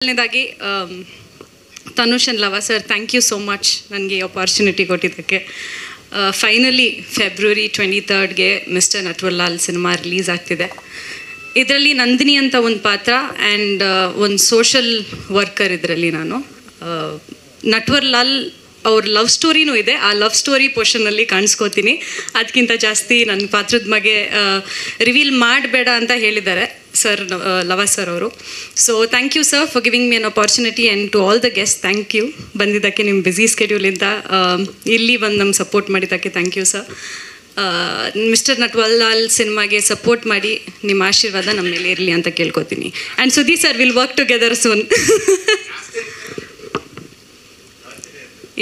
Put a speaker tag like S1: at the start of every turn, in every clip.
S1: ಮೊದಲನೇದಾಗಿ Tanush and Lava sir, thank you so much ನನಗೆ ಈ ಅಪಾರ್ಚುನಿಟಿ ಕೊಟ್ಟಿದ್ದಕ್ಕೆ. ಫೈನಲಿ ಫೆಬ್ರವರಿ 23ಗೆ ಮಿಸ್ಟರ್ ನಟ್ವರ್ಲಾಲ್ ಸಿನಿಮಾ ರಿಲೀಸ್ ಆಗ್ತಿದೆ. ಇದರಲ್ಲಿ ನಂದಿನಿ ಅಂತ ಒಂದು ಪಾತ್ರ ಆ್ಯಂಡ್ ಒಂದು ಸೋಷಲ್ ವರ್ಕರ್ ಇದರಲ್ಲಿ ನಾನು. ನಟ್ವರ್ಲಾಲ್ ಅವ್ರ ಲವ್ ಸ್ಟೋರಿನೂ ಇದೆ, ಆ ಲವ್ ಸ್ಟೋರಿ ಪೋರ್ಷನಲ್ಲಿ ಕಾಣಿಸ್ಕೋತೀನಿ. ಅದಕ್ಕಿಂತ ಜಾಸ್ತಿ ನನ್ನ ಪಾತ್ರದ ಬಗ್ಗೆ ರಿವೀಲ್ ಮಾಡಬೇಡ ಅಂತ ಹೇಳಿದ್ದಾರೆ ಸರ್, ಲವ ಸರ್ ಅವರು. So thank you sir for giving me an opportunity and to all the guest thank you. ಬಂದಿದ್ದಕ್ಕೆ ನಿಮ್ಮ ಬ್ಯುಸಿ ಸ್ಕೆಡ್ಯೂಲಿಂದ ಇಲ್ಲಿ ಬಂದು ನಮ್ಗೆ ಸಪೋರ್ಟ್ ಮಾಡಿದ್ದಕ್ಕೆ thank you sir. Mister Natwarlal ಸಿನಿಮಾಗೆ ಸಪೋರ್ಟ್ ಮಾಡಿ ನಿಮ್ಮ ಆಶೀರ್ವಾದ ನಮ್ಮ ಮೇಲೆ ಇರಲಿ ಅಂತ ಕೇಳ್ಕೊತೀನಿ. And Sudi sir will work together soon.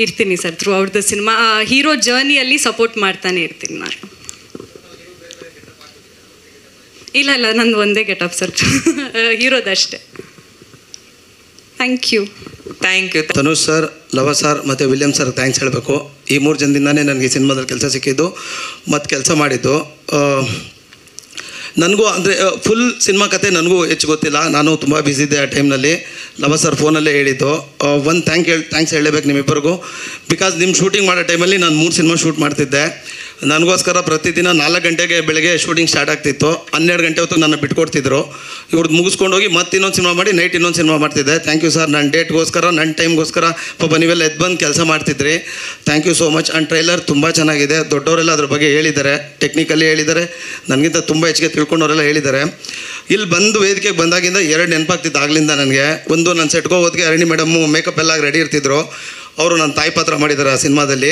S1: ಇರ್ತೀನಿ sir throughout the cinema. Hero ಜರ್ನಿಯಲ್ಲಿ ಸಪೋರ್ಟ್ ಮಾಡ್ತಾನೆ ಇರ್ತೀನಿ ನಾನು. ಇಲ್ಲ ನಂದು ಒಂದೇ ಗೆಟಪ್ ಸರ್, ಹೀರೋದಷ್ಟೇ. Thank you.
S2: Tanush sir, Lava sir ಮತ್ತು ವಿಲಿಯಮ್ ಸರ್ ಥ್ಯಾಂಕ್ಸ್ ಹೇಳಬೇಕು. ಈ 3 ಜನದಿಂದನೇ ನನಗೆ ಸಿನಿಮಾದಲ್ಲಿ ಕೆಲಸ ಸಿಕ್ಕಿದ್ದು ಮತ್ತು ಕೆಲಸ ಮಾಡಿದ್ದು. ನನಗೂ ಅಂದರೆ ಫುಲ್ ಸಿನಿಮಾ ಕತೆ ನನಗೂ ಹೆಚ್ಚು ಗೊತ್ತಿಲ್ಲ, ನಾನು ತುಂಬ ಬ್ಯುಸಿ ಇದ್ದೆ ಆ ಟೈಮ್ನಲ್ಲಿ. ಲವ ಸರ್ ಫೋನಲ್ಲೇ ಹೇಳಿದ್ದು. ಒಂದು ಥ್ಯಾಂಕ್ಸ್ ಹೇಳಬೇಕು ನಿಮ್ಮಿಬ್ಬರಿಗೂ. ಬಿಕಾಸ್ ನಿಮ್ಮ ಶೂಟಿಂಗ್ ಮಾಡೋ ಟೈಮಲ್ಲಿ ನಾನು 3 ಸಿನಿಮಾ ಶೂಟ್ ಮಾಡ್ತಿದ್ದೆ. ನನಗೋಸ್ಕರ ಪ್ರತಿದಿನ 4 ಗಂಟೆಗೆ ಬೆಳಗ್ಗೆ ಶೂಟಿಂಗ್ ಸ್ಟಾರ್ಟ್ ಆಗ್ತಿತ್ತು. 12 ಗಂಟೆ ಹೊತ್ತು ನನ್ನ ಬಿಟ್ಕೊಡ್ತಿದ್ರು. ಇವ್ರದ್ದು ಮುಗಿಸ್ಕೊಂಡೋಗಿ ಮತ್ತೆ ಇನ್ನೊಂದು ಸಿನಿಮಾ ಮಾಡಿ ನೈಟ್ ಇನ್ನೊಂದು ಸಿನಿಮಾ ಮಾಡ್ತಿದ್ದೆ. ಥ್ಯಾಂಕ್ ಯು ಸರ್, ನನ್ನ ಡೇಟ್ಗೋಸ್ಕರ ನನ್ನ ಟೈಮ್ಗೋಸ್ಕರ ಪಾಪ ನೀವೆಲ್ಲ ಎದ್ದು ಬಂದು ಕೆಲಸ ಮಾಡ್ತಿದ್ರಿ. Thank you so much. And trailer ತುಂಬ ಚೆನ್ನಾಗಿದೆ. ದೊಡ್ಡವರೆಲ್ಲ ಅದ್ರ ಬಗ್ಗೆ ಹೇಳಿದ್ದಾರೆ, ಟೆಕ್ನಿಕಲಿ ಹೇಳಿದ್ದಾರೆ, ನನಗಿಂತ ತುಂಬ ಹೆಚ್ಚಿಗೆ ತಿಳ್ಕೊಂಡವರೆಲ್ಲ ಹೇಳಿದ್ದಾರೆ. ಇಲ್ಲಿ ಬಂದು ವೇದಿಕೆಗೆ ಬಂದಾಗಿಂದ 2 ನೆನಪಾಗ್ತಿತ್ತು ಆಗ್ಲಿಂದ ನನಗೆ. ಒಂದು ನನ್ನ ಸೆಟ್ಗೆ ಹೋಗೋದಕ್ಕೆ ಅರಣಿ ಮೇಡಮ್ಮು ಮೇಕಪ್ ಎಲ್ಲ ರೆಡಿ ಇರ್ತಿದ್ರು. ಅವರು ನನ್ನ ತಾಯಿ ಪಾತ್ರ ಮಾಡಿದ್ದಾರೆ ಆ ಸಿನಿಮಾದಲ್ಲಿ.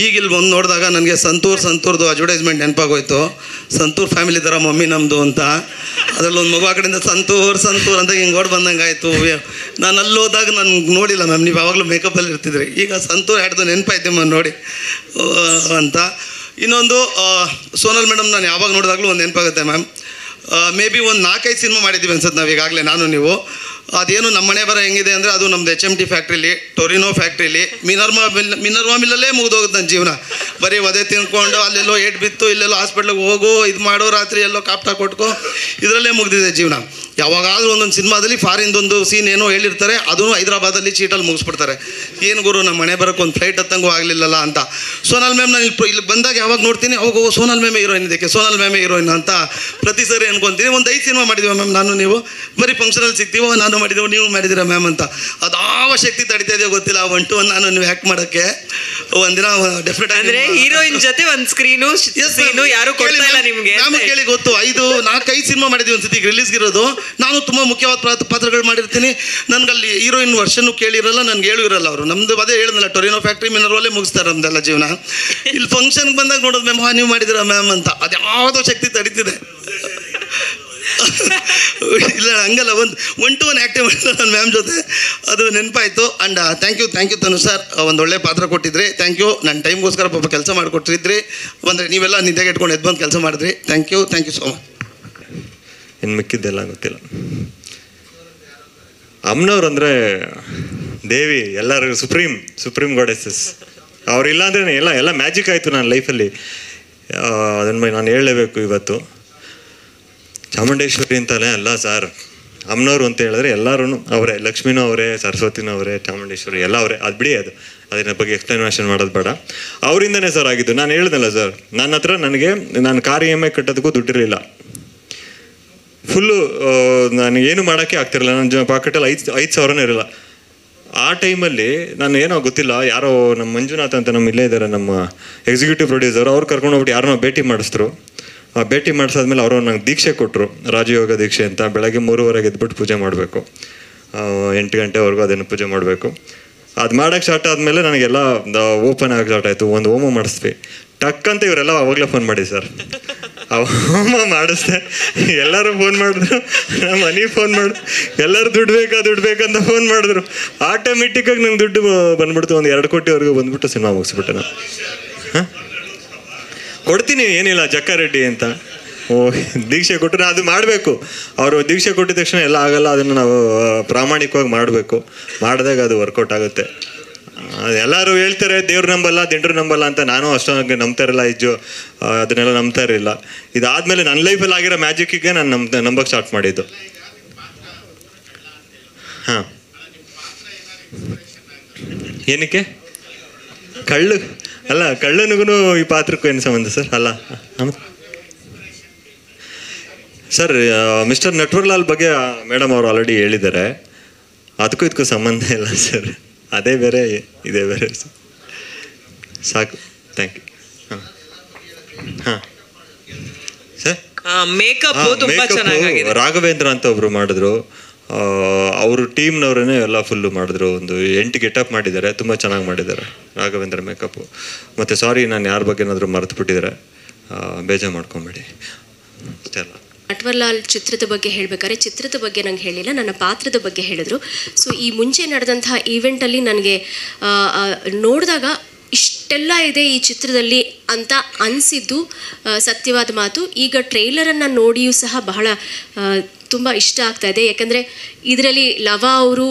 S2: ಈಗ ಇಲ್ಲಿ ಬಂದು ನೋಡಿದಾಗ ನನಗೆ ಸಂತೂರ್ದು ಅಡ್ವರ್ಟೈಸ್ಮೆಂಟ್ ನೆನಪಾಗೋಯ್ತು. ಸಂತೂರ್ ಫ್ಯಾಮಿಲಿ ಥರ ಮಮ್ಮಿ ನಮ್ಮದು ಅಂತ. ಅದರಲ್ಲಿ ಒಂದು ಮಗು ಆ ಕಡೆಯಿಂದ ಸಂತೂರ್ ಅಂತ ಹಿಂಗೆ ಓಡ್ ಬಂದಂಗೆ ಆಯಿತು. ನಾನು ಅಲ್ಲಿ ಹೋದಾಗ ನಾನು ನೋಡಿಲ್ಲ ಮ್ಯಾಮ್, ನೀವು ಯಾವಾಗಲೂ ಮೇಕಪ್ಪಲ್ಲಿ ಇರ್ತಿದ್ರಿ. ಈಗ ಸಂತೂರ್ ಆಡ್ದು ನೆನಪಾಯ್ತು ಮ್ಯಾಮ್ ನೋಡಿ ಅಂತ. ಇನ್ನೊಂದು ಸೋನಲ್ ಮೇಡಮ್ ನಾನು ಯಾವಾಗ ನೋಡಿದಾಗಲೂ ಒಂದು ನೆನಪಾಗುತ್ತೆ ಮ್ಯಾಮ್. ಮೇ ಬಿ ಒಂದು 4-5 ಸಿನಿಮಾ ಮಾಡಿದ್ದೀವಿ ಅನ್ಸುತ್ತೆ ನಾವು ಈಗಾಗಲೇ ನಾನು ನೀವು. ಅದೇನು ನಮ್ಮ ಮನೆ ಬರೋ ಹೆಂಗಿದೆ ಅಂದರೆ ಅದು ನಮ್ಮದು HMT ಫ್ಯಾಕ್ಟ್ರಿಲಿ, ಟೊರಿನೋ ಫ್ಯಾಕ್ಟ್ರಿಲಿ, ಮಿನರ್ವಾ ಮಿಲ್ಲಲ್ಲೇ ಮುಗಿದೋಗುತ್ತೆ ನನ್ನ ಜೀವನ. ಬರೀ ಒದೆ ತಿನ್ಕೊಂಡು ಅಲ್ಲೆಲ್ಲೋ ಏಟ್ ಬಿತ್ತು, ಇಲ್ಲೆಲ್ಲೋ ಹಾಸ್ಪಿಟ್ಲಿಗೆ ಹೋಗೋ, ಇದು ಮಾಡೋ, ರಾತ್ರಿ ಎಲ್ಲೋ ಕಾಪ್ಟಾ ಕೊಟ್ಕೋ, ಇದರಲ್ಲೇ ಮುಗಿದಿದೆ ಜೀವನ. ಯಾವಾಗಾದರೂ ಒಂದೊಂದು ಸಿನಿಮಾದಲ್ಲಿ ಫಾರಿನ್ದೊಂದು ಸೀನ್ ಏನೋ ಹೇಳಿರ್ತಾರೆ, ಅದೂ ಹೈದ್ರಾಬಾದಲ್ಲಿ ಚೀಟಲ್ಲಿ ಮುಗಿಸ್ಬಿಡ್ತಾರೆ. ಏನು ಗುರು ನಮ್ಮ ಮನೆ ಬರೋಕ್ಕೆ ಒಂದು ಫ್ಲೈಟ್ ಹತ್ತಂಗೂ ಆಗಲಿಲ್ಲಲ್ಲ ಅಂತ. ಸೋನಲ್ ಮ್ಯಾಮ್ ನಾನು ಇಲ್ಲಿ ಬಂದಾಗ ಯಾವಾಗ ನೋಡ್ತೀನಿ ಅವಾಗ ಸೋನಲ್ ಮ್ಯಾಮೇ ಹೀರೋಯಿನ್, ಇದಕ್ಕೆ ಸೋನಲ್ ಮ್ಯಾಮೇ ಹೀರೋಯಿನ್ ಅಂತ ಪ್ರತಿ ಸರಿ ಅನ್ಕೊತೀನಿ. ಒಂದು 5 ಸಿನಿಮಾ ಮಾಡಿದ್ದೀವಿ ಮ್ಯಾಮ್ ನಾನು ನೀವು. ಬರೀ ಫಂಕ್ಷನಲ್ಲಿ ಸಿಗ್ತೀವೋ, ನಾನು ಮಾಡಿದ್ದೀವೋ, ನೀವು ಮಾಡಿದ್ದೀರಾ ಮ್ಯಾಮ್ ಅಂತ. ಅದು ಯಾವ ಶಕ್ತಿ ತಡಿತಾ ಇದೆಯೋ ಗೊತ್ತಿಲ್ಲ. 1 to 1 ನಾನು ನೀವು ಆ್ಯಕ್ಟ್ ಮಾಡೋಕ್ಕೆ ಒಂದಿನ ಡೆಫಿನೆಟ್
S3: ಅಂದರೆ ಹೀರೋಯಿನ್ ಜೊತೆ ಒಂದು ಸ್ಕ್ರೀನು ಯಾರು ಕೊಡ್ತಾ ಇಲ್ಲ ನಿಮಗೆ.
S2: ಮ್ಯಾಮ್ ಕೇಳಿ ಗೊತ್ತು. 4-5 ಸಿನಿಮಾ ಮಾಡಿದ್ದೀವಿ ಅನ್ಸುತ್ತೆ ಈಗ ರಿಲೀಸ್ಗಿರೋದು. ನಾನು ತುಂಬ ಮುಖ್ಯವಾದ ಪಾತ್ರಗಳು ಮಾಡಿರ್ತೀನಿ. ನನಗಲ್ಲಿ ಹೀರೋಯಿನ್ ವರ್ಷನೂ ಕೇಳಿರಲ್ಲ, ನನಗೆ ಹೇಳು ಇರಲ್ಲ ಅವರು. ನಮ್ಮದು ಅದೇ ಹೇಳಿದ್ನಲ್ಲ, ಟೊರಿನೋ ಫ್ಯಾಕ್ಟ್ರಿ ಮಿನರ್ವಲ್ಲೇ ಮುಗಿಸ್ತಾರೆ ನಮ್ದೆಲ್ಲ ಜೀವನ. ಇಲ್ಲಿ ಫಂಕ್ಷನ್ಗೆ ಬಂದಾಗ ನೋಡೋದು ಮ್ಯಾಮ್ ನೀವು ಮಾಡಿದ್ದೀರಾ ಮ್ಯಾಮ್ ಅಂತ. ಅದು ಯಾವುದೋ ಶಕ್ತಿ ತಡೀತಿದೆ. ಇಲ್ಲ ಹಂಗಲ್ಲ, 1 to 1 ಆ್ಯಕ್ಟಿವ್ ಮಾಡಿಲ್ಲ ನಾನು ಮ್ಯಾಮ್ ಜೊತೆ, ಅದು ನೆನಪಾಯಿತು. And thank you Tanu sir, ಒಂದು ಒಳ್ಳೆ ಪಾತ್ರ ಕೊಟ್ಟಿದ್ರಿ. Thank you. ನನ್ನ ಟೈಮ್ಗೋಸ್ಕರ ಪಾಪ ಕೆಲಸ ಮಾಡಿಕೊಟ್ಟಿದ್ರಿ. ಅಂದರೆ ನೀವೆಲ್ಲ ನಿದ್ದೆಗೆ ಇಟ್ಕೊಂಡು ಎದ್ದು ಬಂದು ಕೆಲಸ ಮಾಡಿದ್ರಿ. Thank you so much.
S4: ಇನ್ನು ಮಿಕ್ಕಿದ್ದೆಲ್ಲ ಗೊತ್ತಿಲ್ಲ. ಅಮ್ಮನವ್ರು ಅಂದರೆ ದೇವಿ, ಎಲ್ಲರಿಗೂ ಸುಪ್ರೀಂ ಗಾಡೆಸಸ್. ಅವರಿಲ್ಲ ಅಂದರೆ ಎಲ್ಲ ಮ್ಯಾಜಿಕ್ ಆಯಿತು ನನ್ನ ಲೈಫಲ್ಲಿ. ಅದನ್ನು ನಾನು ಹೇಳಲೇಬೇಕು ಇವತ್ತು. ಚಾಮುಂಡೇಶ್ವರಿ ಅಂತಲೇ ಅಲ್ಲ ಸರ್, ಅಮ್ಮನವ್ರು ಅಂತ ಹೇಳಿದ್ರೆ ಎಲ್ಲರೂ ಅವರೇ. ಲಕ್ಷ್ಮೀನೂ ಅವರೇ, ಸರಸ್ವತಿನೂ ಅವರೇ, ಚಾಮುಂಡೇಶ್ವರಿ ಎಲ್ಲ ಅವರೇ. ಅದು ಬಿಡಿ, ಅದನ್ನ ಬಗ್ಗೆ ಎಕ್ಸ್ಪ್ಲನೇಷನ್ ಮಾಡೋದು ಬೇಡ. ಅವರಿಂದನೇ ಸರ್ ಆಗಿದ್ದು. ನಾನು ಹೇಳ್ದಲ್ಲ ಸರ್, ನನ್ನ ಹತ್ರ ನಾನು ಕಾರ್ EMI ಕಟ್ಟೋದಕ್ಕೂ ದುಡ್ಡಿರಲಿಲ್ಲ. ಫುಲ್ಲು ನನಗೇನು ಮಾಡೋಕ್ಕೆ ಆಗ್ತಿರಲಿಲ್ಲ. ನನ್ನ ಪಾಕೆಟಲ್ಲಿ 5,000 ಇರಲಿಲ್ಲ. ಆ ಟೈಮಲ್ಲಿ ನಾನು ಏನೋ ಗೊತ್ತಿಲ್ಲ, ಯಾರೋ ನಮ್ಮ ಮಂಜುನಾಥ್ ಅಂತ ನಮ್ಮ ಇಲ್ಲೇ ಇದ್ದಾರೆ, ನಮ್ಮ ಎಕ್ಸಿಕ್ಯೂಟಿವ್ ಪ್ರೊಡ್ಯೂಸರ್, ಅವ್ರು ಕರ್ಕೊಂಡು ಹೋಗ್ಬಿಟ್ಟು ಯಾರನ್ನೋ ಭೇಟಿ ಮಾಡಿಸಿದ್ರು. ಆ ಭೇಟಿ ಮಾಡಿಸಾದ್ಮೇಲೆ ಅವರು ನಂಗೆ ದೀಕ್ಷೆ ಕೊಟ್ಟರು, ರಾಜಯೋಗ ದೀಕ್ಷೆ ಅಂತ. ಬೆಳಗ್ಗೆ 3:30 ಎದ್ಬಿಟ್ಟು ಪೂಜೆ ಮಾಡಬೇಕು, 8 ಗಂಟೆವರೆಗೂ ಅದನ್ನು ಪೂಜೆ ಮಾಡಬೇಕು. ಅದು ಮಾಡೋಕ್ಕೆ ಸ್ಟಾರ್ಟ್ ಆದಮೇಲೆ ನನಗೆಲ್ಲ ಓಪನ್ ಆಗಿ ಸ್ಟಾರ್ಟ್ ಆಯಿತು. ಒಂದು ಹೋಮ ಮಾಡಿಸ್ವಿ. ಟಕ್ ಅಂತ ಇವರೆಲ್ಲ ಅವಾಗಲೇ ಫೋನ್ ಮಾಡಿ ಸರ್, ಹೋಮ ಮಾಡಿಸ್ದೆ. ಎಲ್ಲರೂ ಫೋನ್ ಮಾಡಿದ್ರು, ನಮ್ಮ ಮನೆಗೆ ಫೋನ್ ಮಾಡಿದ್ರು, ಎಲ್ಲರೂ ದುಡ್ಡು ಬೇಕಂತ ಫೋನ್ ಮಾಡಿದ್ರು. ಆಟೋಮೆಟಿಕ್ಕಾಗಿ ನಂಗೆ ದುಡ್ಡು ಬಂದ್ಬಿಡ್ತು. ಒಂದು 2 ಕೋಟಿವರೆಗೂ ಬಂದ್ಬಿಟ್ಟು ಸಿನಿಮಾ ಮುಗಿಸ್ಬಿಟ್ಟೆ ನಾನು. ಕೊಡ್ತೀನಿ, ಏನಿಲ್ಲ, ಜಕ್ಕಾರೆಡ್ಡಿ ಅಂತ. ದೀಕ್ಷೆ ಕೊಟ್ಟರೆ ಅದು ಮಾಡಬೇಕು. ಅವರು ದೀಕ್ಷೆ ಕೊಟ್ಟಿದ ತಕ್ಷಣ ಎಲ್ಲ ಆಗಲ್ಲ, ಅದನ್ನು ನಾವು ಪ್ರಾಮಾಣಿಕವಾಗಿ ಮಾಡಬೇಕು. ಮಾಡಿದಾಗ ಅದು ವರ್ಕೌಟ್ ಆಗುತ್ತೆ. ಎಲ್ಲರೂ ಹೇಳ್ತಾರೆ ದೇವ್ರು ನಂಬಲ್ಲ, ದಿಂಡ್ರು ನಂಬಲ್ಲ ಅಂತ. ನಾನು ಅಷ್ಟೊಂದು ನಂಬ್ತಾರಿಲ್ಲ, ಅದನ್ನೆಲ್ಲ ನಂಬ್ತಾ ಇರಲಿಲ್ಲ. ಇದಾದಮೇಲೆ ನನ್ನ ಲೈಫಲ್ಲಿ ಆಗಿರೋ ಮ್ಯಾಜಿಕ್ಕಿಗೆ ನಾನು ನಂಬಕ್ಕೆ ಸ್ಟಾರ್ಟ್ ಮಾಡಿದ್ದು. ಹಾಂ ಏನಕ್ಕೆ ಕಳ್ಳನಿಗೂ ಈ ಪಾತ್ರಕ್ಕೂ ಏನು ಸಂಬಂಧ ಸರ್? ಅಲ್ಲ ಸರ್, ಮಿಸ್ಟರ್ ನಟ್ವರ್ಲಾಲ್ ಬಗ್ಗೆ ಮೇಡಮ್ ಅವರು ಆಲ್ರೆಡಿ ಹೇಳಿದ್ದಾರೆ. ಅದಕ್ಕೂ ಇದಕ್ಕೂ ಸಂಬಂಧ ಇಲ್ಲ ಸರ್. ಅದೇ ಬೇರೆ ಇದೇ ಬೇರೆ ಸರ್. ಸಾಕು, ಥ್ಯಾಂಕ್ ಯು. ಹಾಂ ಸರ್,
S3: ಮೇಕಪ್ ತುಂಬಾ ಚೆನ್ನಾಗಿದೆ.
S4: ರಾಘವೇಂದ್ರ ಅಂತ ಒಬ್ರು ಮಾಡಿದ್ರು, ಅವರು ಟೀಮ್ನವರೇ ಎಲ್ಲ ಫುಲ್ಲು ಮಾಡಿದ್ರು. ಒಂದು 8 ಗೆಟಪ್ ಮಾಡಿದ್ದಾರೆ, ತುಂಬ ಚೆನ್ನಾಗಿ ಮಾಡಿದ್ದಾರೆ ರಾಘವೇಂದ್ರ ಮೇಕಪ್ಪು. ಮತ್ತು ಸಾರಿ, ನಾನು ಯಾರ ಬಗ್ಗೆ ಏನಾದರೂ ಮರೆತು ಬಿಟ್ಟಿದ್ದಾರೆ, ಬೇಜಾರು ಮಾಡ್ಕೊಂಬೇಡಿ ಅಷ್ಟೇ. ಅಲ್ಲ,
S5: ನಟ್ವರ್ಲಾಲ್ ಚಿತ್ರದ ಬಗ್ಗೆ ಹೇಳಬೇಕಾದ್ರೆ ಚಿತ್ರದ ಬಗ್ಗೆ ನಂಗೆ ಹೇಳಿಲ್ಲ, ನನ್ನ ಪಾತ್ರದ ಬಗ್ಗೆ ಹೇಳಿದ್ರು. ಸೊ ಈ ಮುಂಚೆ ನಡೆದಂತಹ ಈವೆಂಟಲ್ಲಿ ನನಗೆ ನೋಡಿದಾಗ ಇಷ್ಟೆಲ್ಲ ಇದೆ ಈ ಚಿತ್ರದಲ್ಲಿ ಅಂತ ಅನಿಸಿದ್ದು ಸತ್ಯವಾದ ಮಾತು. ಈಗ ಟ್ರೈಲರನ್ನು ನೋಡಿಯೂ ಸಹ ಬಹಳ ತುಂಬ ಇಷ್ಟ ಆಗ್ತಾ ಇದೆ. ಯಾಕಂದರೆ ಇದರಲ್ಲಿ ಲವ ಅವರು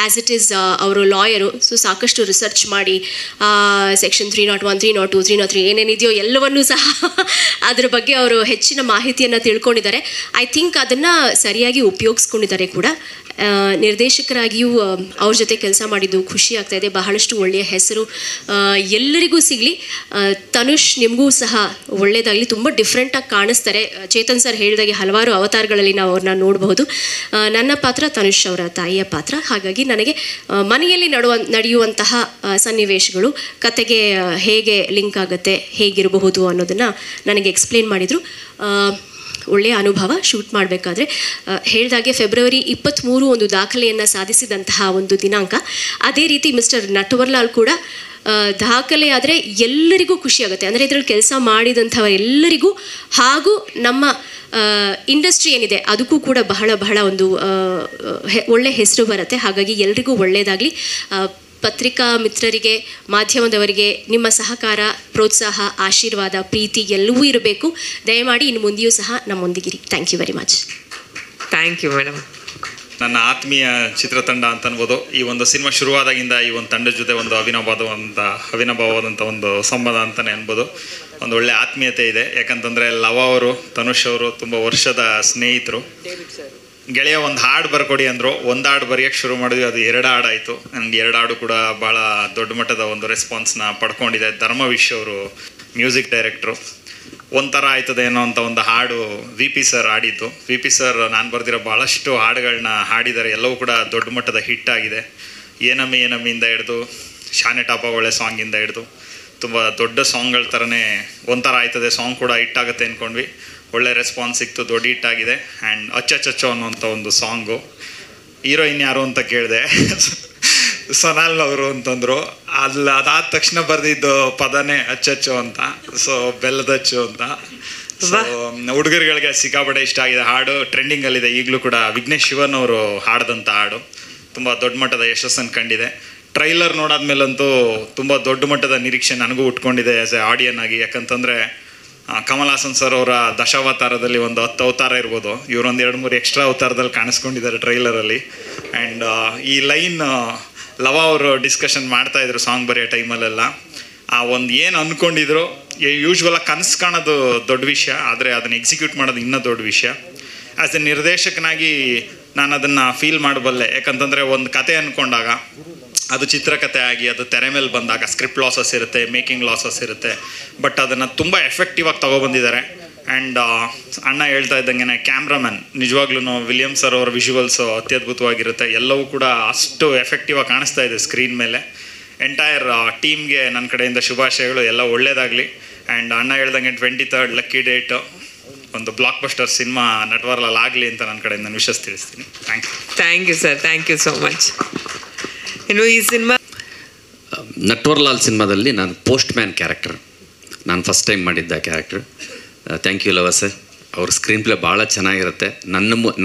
S5: ಆ್ಯಸ್ ಇಟ್ ಈಸ್ ಅವರು ಲಾಯರು. ಸೊ ಸಾಕಷ್ಟು ರಿಸರ್ಚ್ ಮಾಡಿ ಸೆಕ್ಷನ್ 301, 302, 303 ಏನೇನಿದೆಯೋ ಎಲ್ಲವನ್ನೂ ಸಹ ಅದ್ರ ಬಗ್ಗೆ ಅವರು ಹೆಚ್ಚಿನ ಮಾಹಿತಿಯನ್ನು ತಿಳ್ಕೊಂಡಿದ್ದಾರೆ. ಐ ಥಿಂಕ್ ಅದನ್ನು ಸರಿಯಾಗಿ ಉಪಯೋಗಿಸ್ಕೊಂಡಿದ್ದಾರೆ ಕೂಡ. ನಿರ್ದೇಶಕರಾಗಿಯೂ ಅವ್ರ ಜೊತೆ ಕೆಲಸ ಮಾಡಿದ್ದು ಖುಷಿ ಆಗ್ತಾ ಇದೆ. ಬಹಳಷ್ಟು ಒಳ್ಳೆಯ ಹೆಸರು ಎಲ್ಲರಿಗೂ ಸಿಗಲಿ. ತನುಷ್, ನಿಮಗೂ ಸಹ ಒಳ್ಳೆಯದಾಗಲಿ. ತುಂಬ ಡಿಫ್ರೆಂಟಾಗಿ ಕಾಣಿಸ್ತಾರೆ. ಚೇತನ್ ಸರ್ ಹೇಳಿದಾಗೆ ಹಲವಾರು ಅವತಾರಗಳಲ್ಲಿ ನಾವು ಅವ್ರನ್ನ ನೋಡಬಹುದು. ನನ್ನ ಪಾತ್ರ ತನುಷ್ ಅವರ ತಾಯಿಯ ಪಾತ್ರ. ಹಾಗಾಗಿ ನನಗೆ ಮನೆಯಲ್ಲಿ ನಡೆಯುವಂತಹ ಸನ್ನಿವೇಶಗಳು ಕತೆಗೆ ಹೇಗೆ ಲಿಂಕ್ ಆಗುತ್ತೆ, ಹೇಗಿರಬಹುದು ಅನ್ನೋದನ್ನು ನನಗೆ ಎಕ್ಸ್ಪ್ಲೇನ್ ಮಾಡಿದರು. ಒಳ್ಳೆಯ ಅನುಭವ ಶೂಟ್ ಮಾಡಬೇಕಾದ್ರೆ. ಹೇಳಿದಾಗೆ ಫೆಬ್ರವರಿ 23 ಒಂದು ದಾಖಲೆಯನ್ನು ಸಾಧಿಸಿದಂತಹ ಒಂದು ದಿನಾಂಕ. ಅದೇ ರೀತಿ ಮಿಸ್ಟರ್ ನಟ್ವರ್ಲಾಲ್ ಕೂಡ ದಾಖಲೆ ಆದರೆ ಎಲ್ಲರಿಗೂ ಖುಷಿಯಾಗುತ್ತೆ. ಅಂದರೆ ಇದರಲ್ಲಿ ಕೆಲಸ ಮಾಡಿದಂಥವರೆಲ್ಲರಿಗೂ ಹಾಗೂ ನಮ್ಮ ಇಂಡಸ್ಟ್ರಿ ಏನಿದೆ ಅದಕ್ಕೂ ಕೂಡ ಬಹಳ ಬಹಳ ಒಂದು ಒಳ್ಳೆ ಹೆಸರು ಬರುತ್ತೆ. ಹಾಗಾಗಿ ಎಲ್ರಿಗೂ ಒಳ್ಳೆಯದಾಗಲಿ. ಪತ್ರಿಕಾ ಮಿತ್ರರಿಗೆ, ಮಾಧ್ಯಮದವರಿಗೆ ನಿಮ್ಮ ಸಹಕಾರ, ಪ್ರೋತ್ಸಾಹ, ಆಶೀರ್ವಾದ, ಪ್ರೀತಿ ಎಲ್ಲವೂ ಇರಬೇಕು. ದಯಮಾಡಿ ಇನ್ನು ಮುಂದೆಯೂ ಸಹ ನಮ್ಮೊಂದಿಗಿರಿ. Thank you very much.
S3: Thank you madam.
S6: ನನ್ನ ಆತ್ಮೀಯ ಚಿತ್ರತಂಡ ಅಂತ ಅನ್ಬೋದು. ಈ ಒಂದು ಸಿನಿಮಾ ಶುರುವಾದಾಗಿಂದ ಈ ಒಂದು ತಂಡದ ಜೊತೆ ಒಂದು ಅವಿನಭಾವವಾದಂಥ ಒಂದು ಸಂಬಂಧ ಅಂತಲೇ ಅನ್ಬೋದು. ಒಂದು ಒಳ್ಳೆ ಆತ್ಮೀಯತೆ ಇದೆ. ಯಾಕಂತಂದರೆ ಲವ ಅವರು, ತನುಷ್ ಅವರು ತುಂಬ ವರ್ಷದ ಸ್ನೇಹಿತರು. ಗೆಳೆಯ ಒಂದು ಹಾಡು ಬರ್ಕೊಡಿ ಅಂದರು. ಒಂದು ಹಾಡು ಬರೆಯೋಕ್ಕೆ ಶುರು ಮಾಡಿದ್ವಿ, ಅದು 2 ಹಾಡಾಯಿತು. ನನಗೆ 2 ಹಾಡು ಕೂಡ ಭಾಳ ದೊಡ್ಡ ಮಟ್ಟದ ಒಂದು ರೆಸ್ಪಾನ್ಸ್ನ ಪಡ್ಕೊಂಡಿದೆ. ಧರ್ಮವಿಶ್ ಅವರು ಮ್ಯೂಸಿಕ್ ಡೈರೆಕ್ಟ್ರು. ಒಂಥರ ಆಯ್ತದೆ ಏನೋ ಅಂತ ಒಂದು ಹಾಡು VP ಸರ್ ಹಾಡಿದ್ದು. VP ಸರ್ ನಾನು ಬರೆದಿರೋ ಭಾಳಷ್ಟು ಹಾಡುಗಳನ್ನ ಹಾಡಿದ್ದಾರೆ. ಎಲ್ಲವೂ ಕೂಡ ದೊಡ್ಡ ಮಟ್ಟದ ಹಿಟ್ ಆಗಿದೆ. ಏನಮ್ಮಿಯಿಂದ ಹಿಡಿದು ಶಾನೆ ಟಾಪ ಒಳ್ಳೆ ಸಾಂಗಿಂದ ಹಿಡಿದು ತುಂಬ ದೊಡ್ಡ ಸಾಂಗ್ಗಳ ಥರನೇ ಒಂಥರ ಆಯ್ತದೆ ಸಾಂಗ್ ಕೂಡ ಹಿಟ್ ಆಗುತ್ತೆ ಅಂದ್ಕೊಂಡ್ವಿ. ಒಳ್ಳೆ ರೆಸ್ಪಾನ್ಸ್ ಸಿಕ್ತು, ದೊಡ್ಡ ಹಿಟ್ ಆಗಿದೆ. ಆ್ಯಂಡ್ ಅಚ್ಚಚ್ಚಚ್ಚೋ ಅನ್ನೋಂಥ ಒಂದು ಸಾಂಗು. ಹೀರೋಯಿನ್ ಯಾರು ಅಂತ ಕೇಳಿದೆ, ಸೊನಾಲ್ನವರು ಅಂತಂದರು. ಅದಾದ ತಕ್ಷಣ ಬರೆದಿದ್ದು ಪದನೇ ಅಚ್ಚಚ್ಚು ಅಂತ. ಸೊ ಬೆಲ್ಲದಚ್ಚು ಅಂತ. ಸೊ ಹುಡುಗರುಗಳಿಗೆ ಸಿಕ್ಕಾಪಟ್ಟೆ ಇಷ್ಟ ಆಗಿದೆ ಹಾಡು. ಟ್ರೆಂಡಿಂಗಲ್ಲಿದೆ ಈಗಲೂ ಕೂಡ. ವಿಘ್ನೇಶ್ ಶಿವನ್ ಅವರು ಹಾಡಿದಂಥ ಹಾಡು ತುಂಬ ದೊಡ್ಡ ಮಟ್ಟದ ಯಶಸ್ಸನ್ನು ಕಂಡಿದೆ. ಟ್ರೈಲರ್ ನೋಡಾದ್ಮೇಲಂತೂ ತುಂಬ ದೊಡ್ಡ ಮಟ್ಟದ ನಿರೀಕ್ಷೆ ನನಗೂ ಉಟ್ಕೊಂಡಿದೆ ಆ್ಯಸ್ ಎ ಆಡಿಯನ್ ಆಗಿ. ಯಾಕಂತಂದರೆ ಕಮಲ್ ಹಾಸನ್ ಸರ್ ಅವರ ದಶಾವತಾರದಲ್ಲಿ ಒಂದು 10 ಅವತಾರ ಇರ್ಬೋದು. ಇವರೊಂದು 2-3 ಎಕ್ಸ್ಟ್ರಾ ಅವತಾರದಲ್ಲಿ ಕಾಣಿಸ್ಕೊಂಡಿದ್ದಾರೆ ಟ್ರೈಲರಲ್ಲಿ. ಆ್ಯಂಡ್ ಈ ಲೈನ್ ಲವ ಅವರು ಡಿಸ್ಕಷನ್ ಮಾಡ್ತಾಯಿದ್ರು ಸಾಂಗ್ ಬರೆಯೋ ಟೈಮಲ್ಲೆಲ್ಲ. ಆ ಒಂದು ಏನು ಅಂದ್ಕೊಂಡಿದ್ರು, ಯೂಶ್ವಲಾಗಿ ಕನಸು ಕಾಣೋದು ದೊಡ್ಡ ವಿಷಯ, ಆದರೆ ಅದನ್ನು ಎಕ್ಸಿಕ್ಯೂಟ್ ಮಾಡೋದು ಇನ್ನೂ ದೊಡ್ಡ ವಿಷಯ. ಆ್ಯಸ್ ಎ ನಿರ್ದೇಶಕನಾಗಿ ನಾನು ಅದನ್ನು ಫೀಲ್ ಮಾಡಬಲ್ಲೆ. ಯಾಕಂತಂದರೆ ಒಂದು ಕತೆ ಅಂದ್ಕೊಂಡಾಗ ಅದು ಚಿತ್ರಕಥೆ ಆಗಿ ಅದು ತೆರೆ ಮೇಲೆ ಬಂದಾಗ ಸ್ಕ್ರಿಪ್ಟ್ ಲಾಸಸ್ ಇರುತ್ತೆ, ಮೇಕಿಂಗ್ ಲಾಸಸ್ ಇರುತ್ತೆ. ಬಟ್ ಅದನ್ನು ತುಂಬ ಎಫೆಕ್ಟಿವ್ ಆಗಿ ತೊಗೊಬಂದಿದ್ದಾರೆ. ಆ್ಯಂಡ್ ಅಣ್ಣ ಹೇಳ್ತಾ ಇದ್ದಂಗೆ ಕ್ಯಾಮ್ರಾಮನ್ ನಿಜವಾಗ್ಲೂ ವಿಲಿಯಮ್ ಸರ್ ಅವರ ವಿಜುವಲ್ಸು ಅತ್ಯದ್ಭುತವಾಗಿರುತ್ತೆ. ಎಲ್ಲವೂ ಕೂಡ ಅಷ್ಟು ಎಫೆಕ್ಟಿವ್ ಆಗಿ ಕಾಣಿಸ್ತಾ ಇದೆ ಸ್ಕ್ರೀನ್ ಮೇಲೆ. ಎಂಟೈರ್ ಟೀಮ್ಗೆ ನನ್ನ ಕಡೆಯಿಂದ ಶುಭಾಶಯಗಳು. ಎಲ್ಲ ಒಳ್ಳೇದಾಗಲಿ. ಆ್ಯಂಡ್ ಅಣ್ಣ ಹೇಳ್ದಂಗೆ 23rd ಲಕ್ಕಿ ಡೇಟು ಒಂದು ಬ್ಲಾಕ್ ಬಸ್ಟರ್ ಸಿನಿಮಾ ನಟ್ವರ್ಲಾಲ್ ಆಗಲಿ ಅಂತ ನನ್ನ ಕಡೆಯಿಂದ ನಾನು ವಿಶ್ವಾಸ ತಿಳಿಸ್ತೀನಿ.
S3: Thank you sir. Thank you so much. ಇನ್ನು ಈ ಸಿನಿಮಾ
S7: ನಟ್ವರ್ಲಾಲ್ ಸಿನಿಮಾದಲ್ಲಿ ನಾನು ಪೋಸ್ಟ್ ಮ್ಯಾನ್ ಕ್ಯಾರೆಕ್ಟರ್ ನಾನು ಫಸ್ಟ್ ಟೈಮ್ ಮಾಡಿದ್ದ character. Thank you Lava sir. ಅವ್ರ ಸ್ಕ್ರೀನ್ ಪ್ಲೇ ಭಾಳ ಚೆನ್ನಾಗಿರುತ್ತೆ.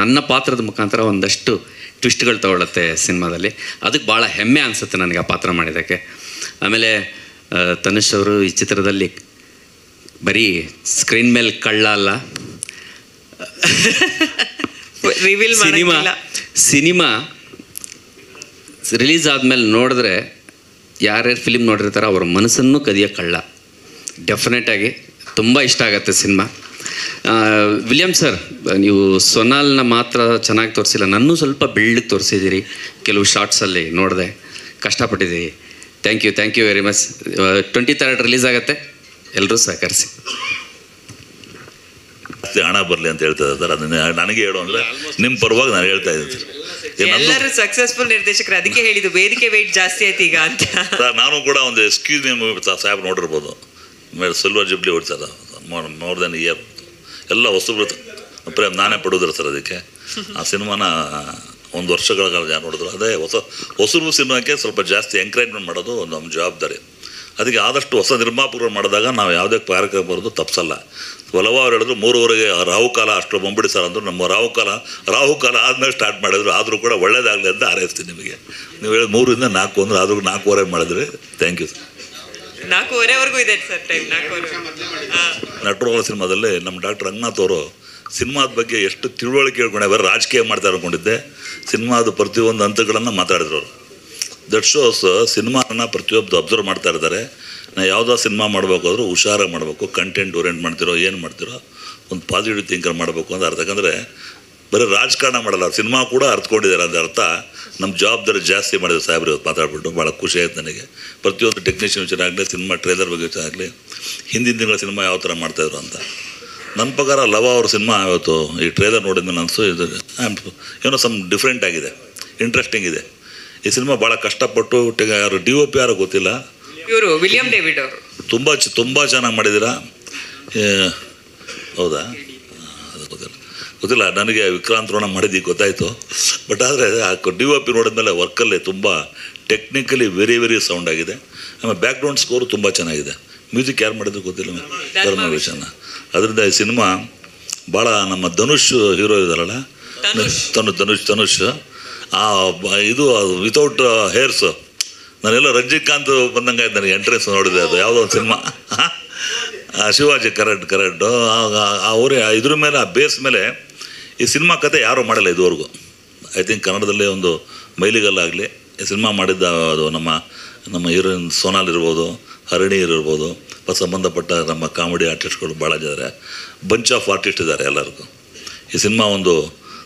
S7: ನನ್ನ ಪಾತ್ರದ ಮುಖಾಂತರ ಒಂದಷ್ಟು ಟ್ವಿಸ್ಟ್ಗಳು ತಗೊಳ್ಳುತ್ತೆ ಸಿನಿಮಾದಲ್ಲಿ. ಅದಕ್ಕೆ ಭಾಳ ಹೆಮ್ಮೆ ಅನಿಸುತ್ತೆ ನನಗೆ ಆ ಪಾತ್ರ ಮಾಡಿದ್ದಕ್ಕೆ. ಆಮೇಲೆ ತನುಷ್ ಅವರು ಈ ಚಿತ್ರದಲ್ಲಿ ಬರೀ ಸ್ಕ್ರೀನ್ ಮೇಲೆ ಕಳ್ಳ ಅಲ್ಲ, ಸಿನಿಮಾ ರಿಲೀಸ್ ಆದಮೇಲೆ ನೋಡಿದ್ರೆ ಯಾರ್ಯಾರು ಫಿಲಿಮ್ ನೋಡಿರ್ತಾರೋ ಅವ್ರ ಮನಸ್ಸನ್ನು ಕದಿಯೋ ಕಳ್ಳ. ಡೆಫಿನೆಟಾಗಿ ತುಂಬ ಇಷ್ಟ ಆಗುತ್ತೆ ಸಿನಿಮಾ. ವಿಲಿಯಮ್ ಸರ್, ನೀವು ಸೊನಾಲ್ನ ಮಾತ್ರ ಚೆನ್ನಾಗಿ ತೋರಿಸಿಲ್ಲ, ನನ್ನೂ ಸ್ವಲ್ಪ ಬೆಳ್ಳಗೆ ತೋರಿಸಿದ್ದೀರಿ. ಕೆಲವು ಶಾರ್ಟ್ಸಲ್ಲಿ ನೋಡಿದೆ, ಕಷ್ಟಪಟ್ಟಿದ್ದೀರಿ. Thank you very much. 23rd release ಆಗುತ್ತೆ, ಎಲ್ಲರೂ ಸಹಕರಿಸಿ.
S8: ಹಣ ಬರಲಿ ಅಂತ ಹೇಳ್ತಾರೆ ಸರ್. ಅದನ್ನ ನನಗೆ ಹೇಳು ಅಂದರೆ ನಿಮ್ಮ ಪರವಾಗಿ ನಾನು ಹೇಳ್ತಾ ಇದ್ದೀನಿ ಸರ್.
S3: ಎಲ್ಲರೂ ಸಕ್ಸಸ್ಫುಲ್ ನಿರ್ದೇಶಕರು, ಅದಕ್ಕೆ ಹೇಳಿದ್ದು ವೇದಿಕೆ ವೆಯ್ಟ್ ಜಾಸ್ತಿ ಆಯ್ತು ಈಗ ಅಂತ.
S8: ಸರ್ ನಾನು ಕೂಡ ಒಂದು ಎಕ್ಸ್ಕ್ಯೂಸ್ ಮೀ ಮೂವಿ ಸಾಹೇಬ್ ನೋಡಿರ್ಬೋದು, ಸಿಲ್ವರ್ ಜುಬ್ಲಿ ಹೊಡ್ತಾರೆ, ಮೋರ್ ದೆನ್ ಇಯರ್. ಎಲ್ಲ ಹೊಸಬ್ರು ಪ್ರೇಮ್ ನಾನೇ ಪಡೋದ್ರು ಸರ್. ಅದಕ್ಕೆ ಆ ಸಿನಿಮಾನ 1 ವರ್ಷಗಳ ಕಾಲ ಯಾರು ನೋಡಿದ್ರು. ಅದೇ ಹೊಸಬ್ರು ಸಿನಿಮಾಕ್ಕೆ ಸ್ವಲ್ಪ ಜಾಸ್ತಿ ಎಂಕರೇಜ್ಮೆಂಟ್ ಮಾಡೋದು ನಮ್ಮ ಜವಾಬ್ದಾರಿ. ಅದಕ್ಕೆ ಆದಷ್ಟು ಹೊಸ ನಿರ್ಮಾಪಕರು ಮಾಡಿದಾಗ ನಾವು ಯಾವುದೇ ಕಾರ್ಯಕ್ರಮ ಬರೋದು ತಪ್ಪಿಸಲ್ಲ. ಒಲವ ಅವ್ರು ಹೇಳಿದ್ರು 3:30ಗೆ ರಾಹುಕಾಲ ಅಷ್ಟು ಬಂಬಿಡಿ ಸರ್ ಅಂದರು. ನಮ್ಮ ರಾಹುಕಾಲ ಆದ್ಮೇಲೆ ಸ್ಟಾರ್ಟ್ ಮಾಡಿದ್ರು. ಆದರೂ ಕೂಡ ಒಳ್ಳೇದಾಗಲಿ ಅಂತ ಹಾರೈಸ್ತೀನಿ ನಿಮಗೆ. ನೀವು ಹೇಳಿದ 3ರಿಂದ 4 ಅಂದ್ರೆ ಆದರೂ 4:15 ಮಾಡಿದ್ರಿ. Thank you sir.
S3: 4:15ವರೆಗೂ ಇದೆ ಸರ್ ಟೈಮ್. 4:15
S8: ನಟರುಗಳ ಸಿನಿಮಾದಲ್ಲಿ ನಮ್ಮ ಡಾಕ್ಟರ್ ರಂಗನಾಥ್ ಅವರು ಸಿನಿಮಾದ ಬಗ್ಗೆ ಎಷ್ಟು ತಿಳುವಳಿಕೆ ಹೇಳ್ಕೊಂಡೆ, ಬರೀ ರಾಜಕೀಯ ಮಾಡ್ತಾ ಅನ್ಕೊಂಡಿದ್ದೆ. ಸಿನಿಮಾದ ಪ್ರತಿಯೊಂದು ಹಂತಗಳನ್ನು ಮಾತಾಡಿದ್ರು ಅವರು. ದಟ್ ಶೋಸ್ ಸಿನಿಮಾನ ಪ್ರತಿಯೊಬ್ಬರು ಅಬ್ಸರ್ವ್ ಮಾಡ್ತಾ ಇದ್ದಾರೆ. ನಾವು ಯಾವುದೋ ಸಿನಿಮಾ ಮಾಡಬೇಕಾದ್ರೂ ಹುಷಾರಾಗಿ ಮಾಡಬೇಕು. ಕಂಟೆಂಟ್ ಓರಿಯೆಂಟ್ ಮಾಡ್ತಿರೋ ಏನು ಮಾಡ್ತಿರೋ ಒಂದು ಪಾಸಿಟಿವ್ ಥಿಂಕರ್ ಮಾಡಬೇಕು ಅಂತ ಅರ್ಥ. ಯಾಕಂದರೆ ಬರೀ ರಾಜಕಾರಣ ಮಾಡಲ್ಲ, ಸಿನಿಮಾ ಕೂಡ ಅರ್ಥಕೊಂಡಿದ್ದಾರೆ ಅಂತ ಅರ್ಥ. ನಮ್ಮ ಜವಾಬ್ದಾರಿ ಜಾಸ್ತಿ ಮಾಡಿದ್ರು ಸಾಹೇಬ್ರು ಇವತ್ತು ಮಾತಾಡ್ಬಿಟ್ಟು. ಭಾಳ ಖುಷಿ ಆಯ್ತು ನನಗೆ. ಪ್ರತಿಯೊಂದು ಟೆಕ್ನಿಷಿಯನ್ ವಿಚಾರ ಆಗಲಿ, ಸಿನಿಮಾ ಟ್ರೇಲರ್ ಬಗ್ಗೆ ವಿಚಾರ ಆಗಲಿ, ಹಿಂದಿನ ತಿಂಗಳ ಸಿನಿಮಾ ಯಾವ ಥರ ಮಾಡ್ತಾಯಿದ್ರು ಅಂತ. ನನ್ನ ಪ್ರಕಾರ ಲವ ಅವ್ರ ಸಿನಿಮಾ ಇವತ್ತು ಈ ಟ್ರೇಲರ್ ನೋಡಿದ್ಮೇಲೆ ಅನಿಸು ಇದು ಏನೋ ಸಮ್ ಡಿಫ್ರೆಂಟ್ ಆಗಿದೆ, ಇಂಟ್ರೆಸ್ಟಿಂಗ್ ಇದೆ. ಈ ಸಿನಿಮಾ ಭಾಳ ಕಷ್ಟಪಟ್ಟು ಯಾರು DOP ಯಾರೋ ಗೊತ್ತಿಲ್ಲ,
S3: ಇವರು ವಿಲಿಯಂ ಡೇವಿಡ್ ಅವರು
S8: ತುಂಬ ಚೆನ್ನಾಗಿ ಮಾಡಿದ್ದೀರಾ. ಹೌದಾ? ಅದು ಗೊತ್ತಿಲ್ಲ ನನಗೆ. ವಿಕ್ರಾಂತ್ ರೋಣ ಮಾಡಿದ್ದು ಗೊತ್ತಾಯಿತು. ಬಟ್ ಆದರೆ ಆ DOP ನೋಡಿದ್ಮೇಲೆ ವರ್ಕಲ್ಲಿ ತುಂಬ ಟೆಕ್ನಿಕಲಿ ವೆರಿ ವೆರಿ ಸೌಂಡ್ ಆಗಿದೆ. ಆಮೇಲೆ ಬ್ಯಾಕ್ಗ್ರೌಂಡ್ ಸ್ಕೋರು ತುಂಬ ಚೆನ್ನಾಗಿದೆ. ಮ್ಯೂಸಿಕ್ ಯಾರು ಮಾಡಿದ್ರು ಗೊತ್ತಿಲ್ಲ, ಧರ್ಮವಿಷನ. ಅದರಿಂದ ಈ ಸಿನಿಮಾ ಭಾಳ ನಮ್ಮ ಧನುಷ್ ಹೀರೋ ಇದ್ದಾರಲ್ಲ, ಧನುಷ್ ಇದು ವಿತೌಟ್ ಹೇರ್ಸ್ ನಾನೆಲ್ಲ ರಜನಿಕಾಂತ್ ಬಂದಂಗೆ ಆಯ್ತು ನನಗೆ. ಎಂಟ್ರೆನ್ಸ್ ನೋಡಿದೆ, ಅದು ಯಾವುದೋ ಒಂದು ಸಿನಿಮಾ ಶಿವಾಜಿ. ಕರೆಕ್ಟ್ ಅವರೇ ಇದ್ರ ಮೇಲೆ, ಆ ಬೇಸ್ ಮೇಲೆ ಈ ಸಿನಿಮಾ ಕತೆ ಯಾರೂ ಮಾಡಲ್ಲ ಇದುವರೆಗೂ. ಐ ಥಿಂಕ್ ಕನ್ನಡದಲ್ಲೇ ಒಂದು ಮೈಲಿಗಲ್ಲಾಗಲಿ ಈ ಸಿನಿಮಾ ಮಾಡಿದ್ದ ಅದು ನಮ್ಮ ಹೀರೋಯಿನ್ ಸೋನಾಲ್ ಇರ್ಬೋದು, ಹರಿಣಿ ಇರ್ಬೋದು, ಸಂಬಂಧಪಟ್ಟ ನಮ್ಮ ಕಾಮಿಡಿ ಆರ್ಟಿಸ್ಟ್ಗಳು ಭಾಳ ಇದ್ದಾರೆ. ಬಂಚ್ ಆಫ್ ಆರ್ಟಿಸ್ಟ್ ಇದ್ದಾರೆ ಎಲ್ಲರಿಗೂ. ಈ ಸಿನಿಮಾ ಒಂದು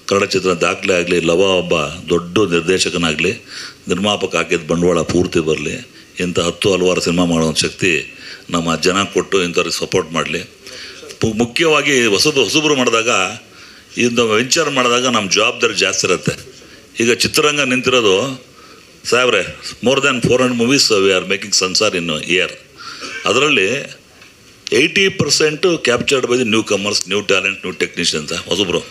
S8: ಕನ್ನಡ ಚಿತ್ರ ದಾಖಲೆ ಆಗಲಿ, ಲವ ಒಬ್ಬ ದೊಡ್ಡ ನಿರ್ದೇಶಕನಾಗಲಿ, ನಿರ್ಮಾಪಕ ಹಾಕಿದ ಬಂಡವಾಳ ಪೂರ್ತಿ ಬರಲಿ, ಇಂಥ 10 ಹಲವಾರು ಸಿನಿಮಾ ಮಾಡೋ ಶಕ್ತಿ ನಮ್ಮ ಜನ ಕೊಟ್ಟು ಇಂಥವ್ರಿಗೆ ಸಪೋರ್ಟ್ ಮಾಡಲಿ. ಮುಖ್ಯವಾಗಿ ಹೊಸಬ್ರು ಮಾಡಿದಾಗ, ಇಂಥ ವೆಂಚರ್ ಮಾಡಿದಾಗ ನಮ್ಮ ಜವಾಬ್ದಾರಿ ಜಾಸ್ತಿ ಇರುತ್ತೆ. ಈಗ ಚಿತ್ರರಂಗ ನಿಂತಿರೋದು ಸಾಹೇಬ್ರೆ, more than 400 movies we are making ಸಂಸಾರ್ ಇನ್ ಇಯರ್. ಅದರಲ್ಲಿ 80% captured by the newcomers, new talent, new technicians. ಹೊಸಬ್ರು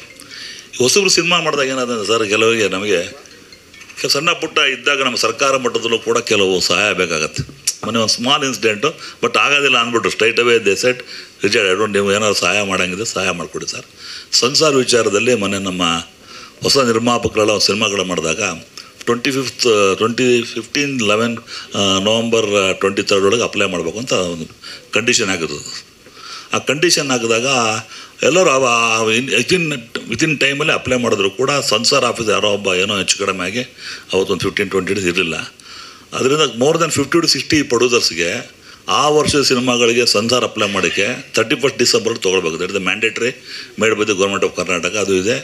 S8: ಸಿನಿಮಾ ಮಾಡಿದಾಗ ಏನಾದ್ರೆ ಸರ್, ಕೆಲವರಿಗೆ ನಮಗೆ ಸಣ್ಣ ಪುಟ್ಟ ಇದ್ದಾಗ ನಮ್ಮ ಸರ್ಕಾರ ಮಟ್ಟದಲ್ಲೂ ಕೂಡ ಕೆಲವು ಸಹಾಯ ಬೇಕಾಗತ್ತೆ. ಮೊನ್ನೆ ಒಂದು ಸ್ಮಾಲ್ ಇನ್ಸಿಡೆಂಟು, ಬಟ್ ಆಗೋದಿಲ್ಲ ಅಂದ್ಬಿಟ್ಟು straight away they set reject. ನೀವು ಏನಾದ್ರು ಸಹಾಯ ಮಾಡೋಂಗಿದೆ ಸಹಾಯ ಮಾಡಿಕೊಡಿ ಸರ್. ಸಂಸಾರ ವಿಚಾರದಲ್ಲಿ ಮೊನ್ನೆ ನಮ್ಮ ಹೊಸ ನಿರ್ಮಾಪಕರೆಲ್ಲ ಒಂದು ಸಿನಿಮಾಗಳು ಮಾಡಿದಾಗ 2015 ನವಂಬರ್ 23 ಒಳಗೆ ಅಪ್ಲೈ ಮಾಡಬೇಕು ಅಂತ ಒಂದು ಕಂಡೀಷನ್ ಆಗಿರೋದು. ಆ ಕಂಡೀಷನ್ ಹಾಕಿದಾಗ ಎಲ್ಲರೂ ವಿತಿನ್ ಟೈಮಲ್ಲಿ ಅಪ್ಲೈ ಮಾಡಿದ್ರು ಕೂಡ ಸಂಸಾರ ಆಫೀಸ್ ಯಾರೋ ಒಬ್ಬ ಏನೋ ಹೆಚ್ಚು ಕಡಿಮೆ ಆಗಿ ಅವತ್ತೊಂದು 15-20 ಡೇಸ್ ಇರಲಿಲ್ಲ. ಅದರಿಂದ ಮೋರ್ ದೆನ್ 50 to 60 ಪ್ರೊಡ್ಯೂಸರ್ಸ್ಗೆ ಆ ವರ್ಷದ ಸಿನಿಮಾಗಳಿಗೆ ಸಂಸಾರ ಅಪ್ಲೈ ಮಾಡೋಕ್ಕೆ 31 ಡಿಸೆಂಬರ್ ತೊಗೊಳ್ಬೇಕು. That is the mandatory made by the government of Karnataka. ಅದು ಇದೆ.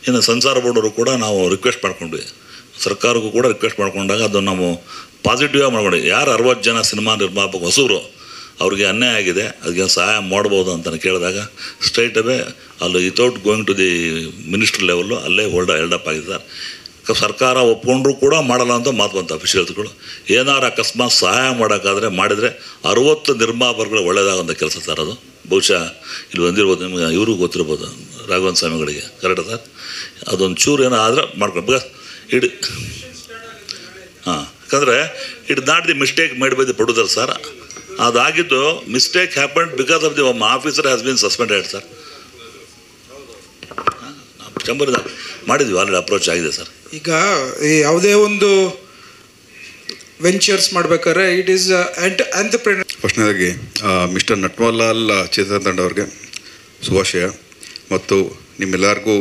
S8: ಇನ್ನು ಸಂಸಾರ ಬೋರ್ಡವರು ಕೂಡ ನಾವು ರಿಕ್ವೆಸ್ಟ್ ಮಾಡ್ಕೊಂಡ್ವಿ, ಸರ್ಕಾರಕ್ಕೂ ಕೂಡ ರಿಕ್ವೆಸ್ಟ್ ಮಾಡ್ಕೊಂಡಾಗ ಅದು ನಾವು ಪಾಸಿಟಿವ್ ಆಗಿ ಮಾಡ್ಕೊಂಡ್ವಿ. ಯಾರು 60 ಜನ ಸಿನಿಮಾ ನಿರ್ಮಾಪಕ ಹೊಸವರು ಅವ್ರಿಗೆ ಅನ್ಯಾಯ ಆಗಿದೆ, ಅದಕ್ಕೆ ಸಹಾಯ ಮಾಡ್ಬೋದು ಅಂತ ಕೇಳಿದಾಗ ಸ್ಟ್ರೈಟ್ ಅವೇ ಅಲ್ಲಿ without going to the ministry level ಅಲ್ಲೇ ಹೆಲ್ಡಪ್ ಆಗಿದೆ ಸರ್. ಸರ್ಕಾರ ಒಪ್ಕೊಂಡ್ರೂ ಕೂಡ ಮಾಡಲ್ಲ ಅಂತ ಮಾತು ಬಂತು ಅಫಿಷಿಯಲ್ಸ್ಗಳು. ಏನಾರು ಅಕಸ್ಮಾತ್ ಸಹಾಯ ಮಾಡೋಕ್ಕಾದರೆ ಮಾಡಿದರೆ 60 ನಿರ್ಮಾಪಕರು ಒಳ್ಳೆಯದಾಗಂಥ ಕೆಲಸ ಸರ್ ಅದು. ಬಹುಶಃ ಇಲ್ಲಿ ಬಂದಿರ್ಬೋದು, ನಿಮ್ಗೆ ಇವ್ರಿಗೂ ಗೊತ್ತಿರ್ಬೋದು, ರಾಘವೇಂದ್ರ ಸ್ವಾಮಿಗಳಿಗೆ. Correct sir? ಅದೊಂದು ಚೂರು ಏನೋ ಆದರೆ ಮಾಡ್ಕೊಂಡು ಬಿಕಾಸ್ ಯಾಕಂದರೆ it not the mistake made by the producer sir. ಅದಾಗಿದ್ದು mistake happened because of the officer has been suspended sir. ಚಂಬರ್ದ ಮಾಡಿದ್ವಿ, ಆಲ್ರೆಡಿ ಅಪ್ರೋಚ್ ಆಗಿದೆ ಸರ್.
S9: ಈಗ ಯಾವುದೇ ಒಂದು ವೆಂಚರ್ಸ್ ಮಾಡ್ಬೇಕಾದ್ರೆ ಇಟ್ ಈಸ್ ಎಂಟರ್ಪ್ರೆನ್ಯೂರ್.
S10: ಫಸ್ಟ್ನೇದಾಗಿ ಮಿಸ್ಟರ್ ನಟ್ವರ್ಲಾಲ್ ಚಿತ್ರತಂಡ ಅವ್ರಿಗೆ ಶುಭಾಶಯ. ಮತ್ತು ನಿಮ್ಮೆಲ್ಲರಿಗೂ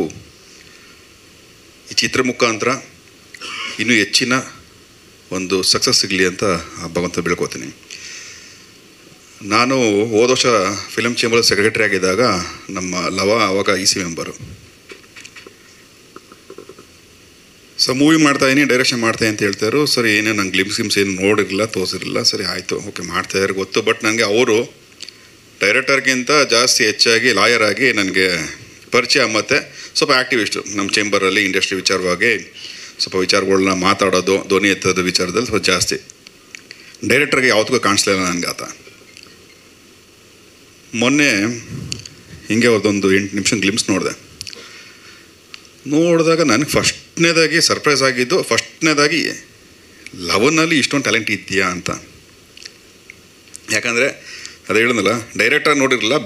S10: ಈ ಚಿತ್ರ ಮುಖಾಂತರ ಇನ್ನೂ ಹೆಚ್ಚಿನ ಒಂದು ಸಕ್ಸಸ್ ಸಿಗಲಿ ಅಂತ ಭಗವಂತ ಬೆಳ್ಕೋತೀನಿ. ನಾನು ಹೋದ ವರ್ಷ ಫಿಲಮ್ ಚೇಂಬರ್ ಸೆಕ್ರೆಟರಿ ಆಗಿದ್ದಾಗ ನಮ್ಮ ಲವ ಆವಾಗ EC ಮೆಂಬರು. ಸೊ ಮೂವಿ ಮಾಡ್ತಾಯಿದ್ದೀನಿ, ಡೈರೆಕ್ಷನ್ ಮಾಡ್ತಾಯಿದ್ದೀನಿ ಅಂತ ಹೇಳ್ತಾಯಿದ್ರು. ಸರಿ, ಏನೇ ನಂಗೆ ಗಿಮ್ಸ್ ಏನು ನೋಡಿರಲಿಲ್ಲ, ತೋರಿಸಿರಲಿಲ್ಲ. ಸರಿ ಆಯಿತು, ಓಕೆ ಮಾಡ್ತಾಯಿದ್ರು ಗೊತ್ತು. ಬಟ್ ನನಗೆ ಅವರು ಡೈರೆಕ್ಟರ್ಗಿಂತ ಜಾಸ್ತಿ ಹೆಚ್ಚಾಗಿ ಲಾಯರ್ ಆಗಿ ನನಗೆ ಪರಿಚಯ, ಮತ್ತು ಸ್ವಲ್ಪ ಆ್ಯಕ್ಟಿವಿಸ್ಟು. ನಮ್ಮ ಚೇಂಬರಲ್ಲಿ ಇಂಡಸ್ಟ್ರಿ ವಿಚಾರವಾಗಿ ಸ್ವಲ್ಪ ವಿಚಾರಗಳನ್ನ ಮಾತಾಡೋದು, ಧ್ವನಿ ಎತ್ತೋದು ವಿಚಾರದಲ್ಲಿ ಸ್ವಲ್ಪ ಜಾಸ್ತಿ. ಡೈರೆಕ್ಟರ್ಗೆ ಯಾವತ್ತಿಗೂ ಕಾಣಿಸ್ಲಿಲ್ಲ ನನಗೆ ಆತ. ಮೊನ್ನೆ ಹಿಂಗೆ ಅವ್ರದ್ದೊಂದು 8 ನಿಮಿಷ ಗ್ಲಿಮ್ಸ್ ನೋಡಿದಾಗ ನನಗೆ ಫಸ್ಟ್ನೇದಾಗಿ ಸರ್ಪ್ರೈಸ್ ಆಗಿದ್ದು, ಫಸ್ಟ್ನೇದಾಗಿ ಲವನಲ್ಲಿ ಇಷ್ಟೊಂದು ಟ್ಯಾಲೆಂಟ್ ಇದೆಯಾ ಅಂತ. ಯಾಕಂದರೆ ಅದು ಹೇಳಿದ್ನಲ್ಲ, ಡೈರೆಕ್ಟರ್ ನೋಡಿರಲಿಲ್ಲ,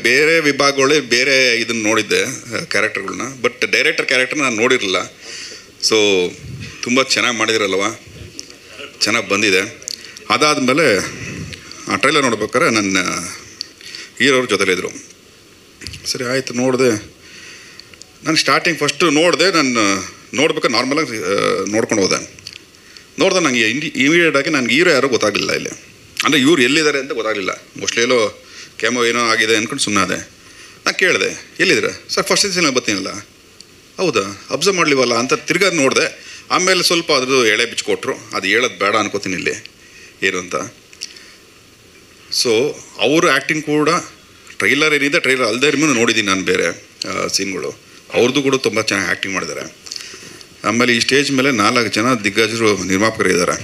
S10: ಬೇರೆ ವಿಭಾಗಗಳೇ ಬೇರೆ ಇದನ್ನು ನೋಡಿದ್ದೆ ಕ್ಯಾರೆಕ್ಟರ್ಗಳನ್ನ, ಬಟ್ ಡೈರೆಕ್ಟರ್ ಕ್ಯಾರೆಕ್ಟರ್ ನಾನು ನೋಡಿರಲಿಲ್ಲ. ಸೊ ತುಂಬ ಚೆನ್ನಾಗಿ ಮಾಡಿದಿರಲ್ವ, ಚೆನ್ನಾಗಿ ಬಂದಿದೆ. ಅದಾದಮೇಲೆ ಆ ಟ್ರೈಲರ್ ನೋಡ್ಬೇಕಾದ್ರೆ ನನ್ನ ಹೀರೋವ್ರ ಜೊತೆಲಿದ್ದರು. ಸರಿ ಆಯಿತು, ನೋಡಿದೆ. ನಾನು ಸ್ಟಾರ್ಟಿಂಗ್ ಫಸ್ಟು ನೋಡಿದೆ, ನಾನು ನೋಡ್ಬೇಕಾದ್ರೆ ನಾರ್ಮಲಾಗಿ ನೋಡ್ಕೊಂಡು ಹೋದೆ. ನನಗೆ ಇಮಿಡಿಯೇಟಾಗಿ ನನಗೆ ಹೀರೋ ಯಾರೋ ಗೊತ್ತಾಗಲಿಲ್ಲ ಇಲ್ಲಿ. ಅಂದರೆ ಇವ್ರು ಎಲ್ಲಿದ್ದಾರೆ ಅಂತ ಗೊತ್ತಾಗಲಿಲ್ಲ. ಮೋಸ್ಟ್ಲಿ ಎಲ್ಲೋ ಕ್ಯಾಮೋ ಏನೋ ಆಗಿದೆ ಅಂದ್ಕೊಂಡು ಸುಮ್ಮನಾದೆ. ನಾನು ಕೇಳಿದೆ, ಎಲ್ಲಿದ್ದೀರ ಸರ್? ಫಸ್ಟ್ ಸೀಸನ್ ಬರ್ತೀನಲ್ಲ. ಹೌದಾ, ಅಬ್ಸರ್ವ್ ಮಾಡಲಿವಲ್ಲ ಅಂತ ತಿರ್ಗಾ ನೋಡಿದೆ. ಆಮೇಲೆ ಸ್ವಲ್ಪ ಅದ್ರದ್ದು ಎಳೆ ಬಿಚ್ಕೊಟ್ರು. ಅದು ಹೇಳೋದು ಬೇಡ ಅನ್ಕೋತೀನಿ ಇಲ್ಲಿ ಏನು ಅಂತ. ಸೊ ಅವರು ಆ್ಯಕ್ಟಿಂಗ್ ಕೂಡ ಟ್ರೈಲರ್ ಏನಿದೆ, ಟ್ರೈಲರ್ ಅಲ್ಲದೆ ನೋಡಿದ್ದೀನಿ ನಾನು ಬೇರೆ ಸೀನ್ಗಳು. ಅವ್ರದ್ದು ಕೂಡ ತುಂಬ ಚೆನ್ನಾಗಿ ಆ್ಯಕ್ಟಿಂಗ್ ಮಾಡಿದ್ದಾರೆ. ಆಮೇಲೆ ಈ ಸ್ಟೇಜ್ ಮೇಲೆ 4 ಜನ ದಿಗ್ಗಜರು ನಿರ್ಮಾಪಕರಿದ್ದಾರೆ.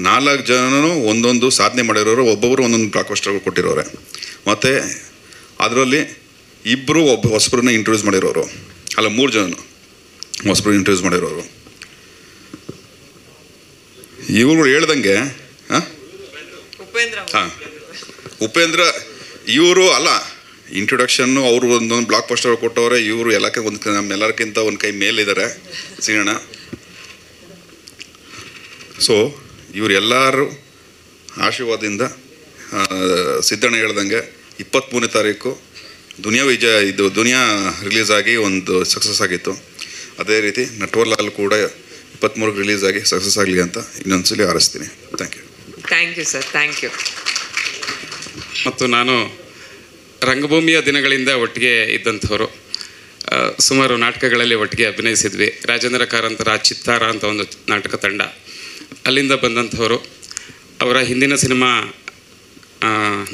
S10: 4 ಜನನೂ ಒಂದೊಂದು ಸಾಧನೆ ಮಾಡಿರೋರು, ಒಬ್ಬೊಬ್ಬರು ಒಂದೊಂದು ಬ್ಲಾಕ್ ಬಸ್ಟರ್ಗಳು ಕೊಟ್ಟಿರೋರೆ. ಮತ್ತು ಅದರಲ್ಲಿ ಇಬ್ಬರು ಹೊಸಬ್ರನ್ನ ಇಂಟ್ರೊಡ್ಯೂಸ್ ಮಾಡಿರೋರು, ಅಲ್ಲ 3 ಜನನು ಹೊಸಬ್ರು ಇಂಟ್ರೊಡ್ಯೂಸ್ ಮಾಡಿರೋರು. ಇವರು ಹೇಳ್ದಂಗೆ ಉಪೇಂದ್ರ ಇವರು ಅಲ್ಲ, ಇಂಟ್ರೊಡಕ್ಷನ್ನು ಅವರು ಒಂದೊಂದು ಬ್ಲಾಕ್ ಬಸ್ಟರ್ ಕೊಟ್ಟವ್ರೆ. ಇವರು ನಮ್ಮೆಲ್ಲರಿಗಿಂತ ಒಂದು ಕೈ ಮೇಲಿದ್ದಾರೆ ಸಿಗೋಣ. ಸೊ ಇವರೆಲ್ಲರೂ ಆಶೀರ್ವಾದದಿಂದ ಸಿದ್ದಣ್ಣ ಹೇಳ್ದಂಗೆ 23ನೇ ತಾರೀಕು ದುನಿಯಾ ರಿಲೀಸ್ ಆಗಿ ಒಂದು ಸಕ್ಸಸ್ ಆಗಿತ್ತು. ಅದೇ ರೀತಿ ನಟ್ವರ್ಲಾಲ್ ಕೂಡ 23ಕ್ಕೆ ರಿಲೀಸ್ ಆಗಿ ಸಕ್ಸಸ್ ಆಗಲಿ ಅಂತ ಇನ್ನೊಂದ್ಸಲಿ ಹಾರೈಸ್ತೀನಿ.
S3: Thank you sir, thank you.
S11: ಮತ್ತು ನಾನು ರಂಗಭೂಮಿಯ ದಿನಗಳಿಂದ ಒಟ್ಟಿಗೆ ಇದ್ದಂಥವರು. ಸುಮಾರು ನಾಟಕಗಳಲ್ಲಿ ಒಟ್ಟಿಗೆ ಅಭಿನಯಿಸಿದ್ವಿ. ರಾಜೇಂದ್ರ ಕಾರಂತರ ಚಿತ್ತಾರ ಅಂತ ಒಂದು ನಾಟಕ ತಂಡ, ಅಲ್ಲಿಂದ ಬಂದಂಥವರು. ಅವರ ಹಿಂದಿನ ಸಿನಿಮಾ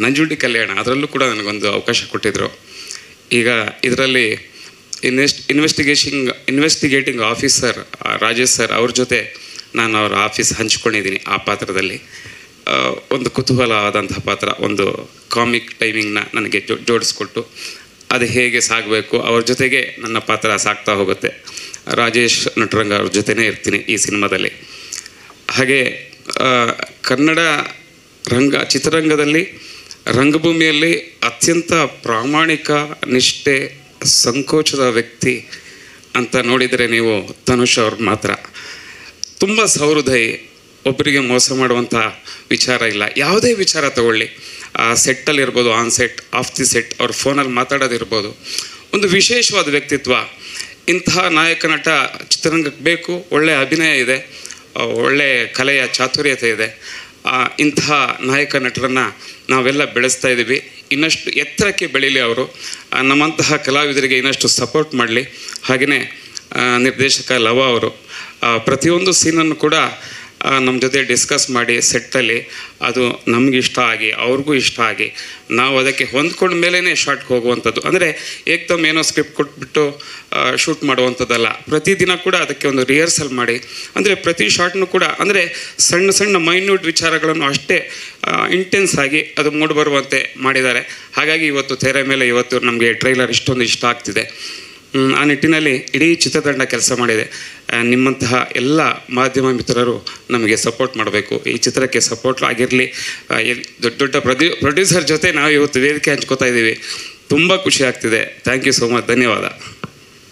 S11: ನಂಜುಂಡಿ ಕಲ್ಯಾಣ, ಅದರಲ್ಲೂ ಕೂಡ ನನಗೊಂದು ಅವಕಾಶ ಕೊಟ್ಟಿದ್ದರು. ಈಗ ಇದರಲ್ಲಿ ಇನ್ವೆಸ್ಟಿಗೇಟಿಂಗ್ ಆಫೀಸರ್ ರಾಜೇಶ್ ಸರ್ ಅವ್ರ ಜೊತೆ ನಾನು ಅವರ ಆಫೀಸ್ ಹಂಚ್ಕೊಂಡಿದ್ದೀನಿ. ಆ ಪಾತ್ರದಲ್ಲಿ ಒಂದು ಕುತೂಹಲವಾದಂಥ ಪಾತ್ರ, ಒಂದು ಕಾಮಿಕ್ ಟೈಮಿಂಗ್ನ ನನಗೆ ಜೋಡಿಸ್ಕೊಟ್ಟು ಅದು ಹೇಗೆ ಸಾಗಬೇಕು, ಅವ್ರ ಜೊತೆಗೆ ನನ್ನ ಪಾತ್ರ ಸಾಗ್ತಾ ಹೋಗುತ್ತೆ. ರಾಜೇಶ್ ನಟರಂಗ ಅವ್ರ ಜೊತೆನೇ ಇರ್ತೀನಿ ಈ ಸಿನಿಮಾದಲ್ಲಿ. ಹಾಗೆ ಕನ್ನಡ ಚಿತ್ರರಂಗದಲ್ಲಿ ರಂಗಭೂಮಿಯಲ್ಲಿ ಅತ್ಯಂತ ಪ್ರಾಮಾಣಿಕ, ನಿಷ್ಠೆ, ಸಂಕೋಚದ ವ್ಯಕ್ತಿ ಅಂತ ನೋಡಿದರೆ ನೀವು ತನುಷ್ ಅವ್ರ ಮಾತ್ರ. ತುಂಬ ಸಹೃದಯಿ, ಒಬ್ಬರಿಗೆ ಮೋಸ ಮಾಡುವಂಥ ವಿಚಾರ ಇಲ್ಲ. ಯಾವುದೇ ವಿಚಾರ ತಗೊಳ್ಳಿ, ಸೆಟ್ಟಲ್ಲಿರ್ಬೋದು, on set, off the set, ಅವ್ರ ಫೋನಲ್ಲಿ ಮಾತಾಡೋದಿರ್ಬೋದು, ಒಂದು ವಿಶೇಷವಾದ ವ್ಯಕ್ತಿತ್ವ. ಇಂತಹ ನಾಯಕ ನಟ ಚಿತ್ರರಂಗಕ್ಕೆ ಬೇಕು. ಒಳ್ಳೆಯ ಅಭಿನಯ ಇದೆ, ಒಳ್ಳೆಯ ಕಲೆಯ ಚಾತುರ್ಯತೆ ಇದೆ. ಇಂತಹ ನಾಯಕ ನಟರನ್ನು ನಾವೆಲ್ಲ ಬೆಳೆಸ್ತಾ ಇದ್ದೀವಿ. ಇನ್ನಷ್ಟು ಎತ್ತರಕ್ಕೆ ಬೆಳೀಲಿ ಅವರು. ನಮ್ಮಂತಹ ಕಲಾವಿದರಿಗೆ ಇನ್ನಷ್ಟು ಸಪೋರ್ಟ್ ಮಾಡಲಿ. ಹಾಗೆಯೇ ನಿರ್ದೇಶಕ ಲವ ಅವರು ಪ್ರತಿಯೊಂದು ಸೀನನ್ನು ಕೂಡ ನಮ್ಮ ಜೊತೆ ಡಿಸ್ಕಸ್ ಮಾಡಿ ಸೆಟ್ಟಲ್ಲಿ ಅದು ನಮ್ಗೆ ಇಷ್ಟ ಆಗಿ ಅವ್ರಿಗೂ ಇಷ್ಟ ಆಗಿ ನಾವು ಅದಕ್ಕೆ ಹೊಂದ್ಕೊಂಡ ಮೇಲೇ ಶಾರ್ಟ್ಗೆ ಹೋಗುವಂಥದ್ದು. ಅಂದರೆ ಏಕ್ದಮ್ ಏನೋ ಸ್ಕ್ರಿಪ್ಟ್ ಕೊಟ್ಬಿಟ್ಟು ಶೂಟ್ ಮಾಡುವಂಥದ್ದಲ್ಲ. ಪ್ರತಿದಿನ ಕೂಡ ಅದಕ್ಕೆ ಒಂದು ರಿಹರ್ಸಲ್ ಮಾಡಿ, ಅಂದರೆ ಪ್ರತಿ ಶಾರ್ಟ್ನೂ ಕೂಡ ಅಂದರೆ ಸಣ್ಣ ಸಣ್ಣ ಮೈನ್ಯೂಟ್ ವಿಚಾರಗಳನ್ನು ಅಷ್ಟೇ ಇಂಟೆನ್ಸ್ ಆಗಿ ಅದು ಮೂಡಿಬರುವಂತೆ ಮಾಡಿದ್ದಾರೆ. ಹಾಗಾಗಿ ಇವತ್ತು ತೆರೆ ಮೇಲೆ ಇವತ್ತು ನಮಗೆ ಟ್ರೈಲರ್ ಇಷ್ಟೊಂದು ಇಷ್ಟ ಆಗ್ತಿದೆ. ಆ ನಿಟ್ಟಿನಲ್ಲಿ ಇಡೀ ಚಿತ್ರತಂಡ ಕೆಲಸ ಮಾಡಿದೆ. ನಿಮ್ಮಂತಹ ಎಲ್ಲ ಮಾಧ್ಯಮ ಮಿತ್ರರು ನಮಗೆ ಸಪೋರ್ಟ್ ಮಾಡಬೇಕು. ಈ ಚಿತ್ರಕ್ಕೆ ಸಪೋರ್ಟ್ ಆಗಿರಲಿ. ದೊಡ್ಡ ದೊಡ್ಡ ಪ್ರೊಡ್ಯೂಸರ್ ಜೊತೆ ನಾವು ಇವತ್ತು ವೇದಿಕೆ ಹಂಚ್ಕೋತಾ ಇದ್ದೀವಿ. ತುಂಬ ಖುಷಿ ಆಗ್ತಿದೆ. Thank you so much. ಧನ್ಯವಾದ.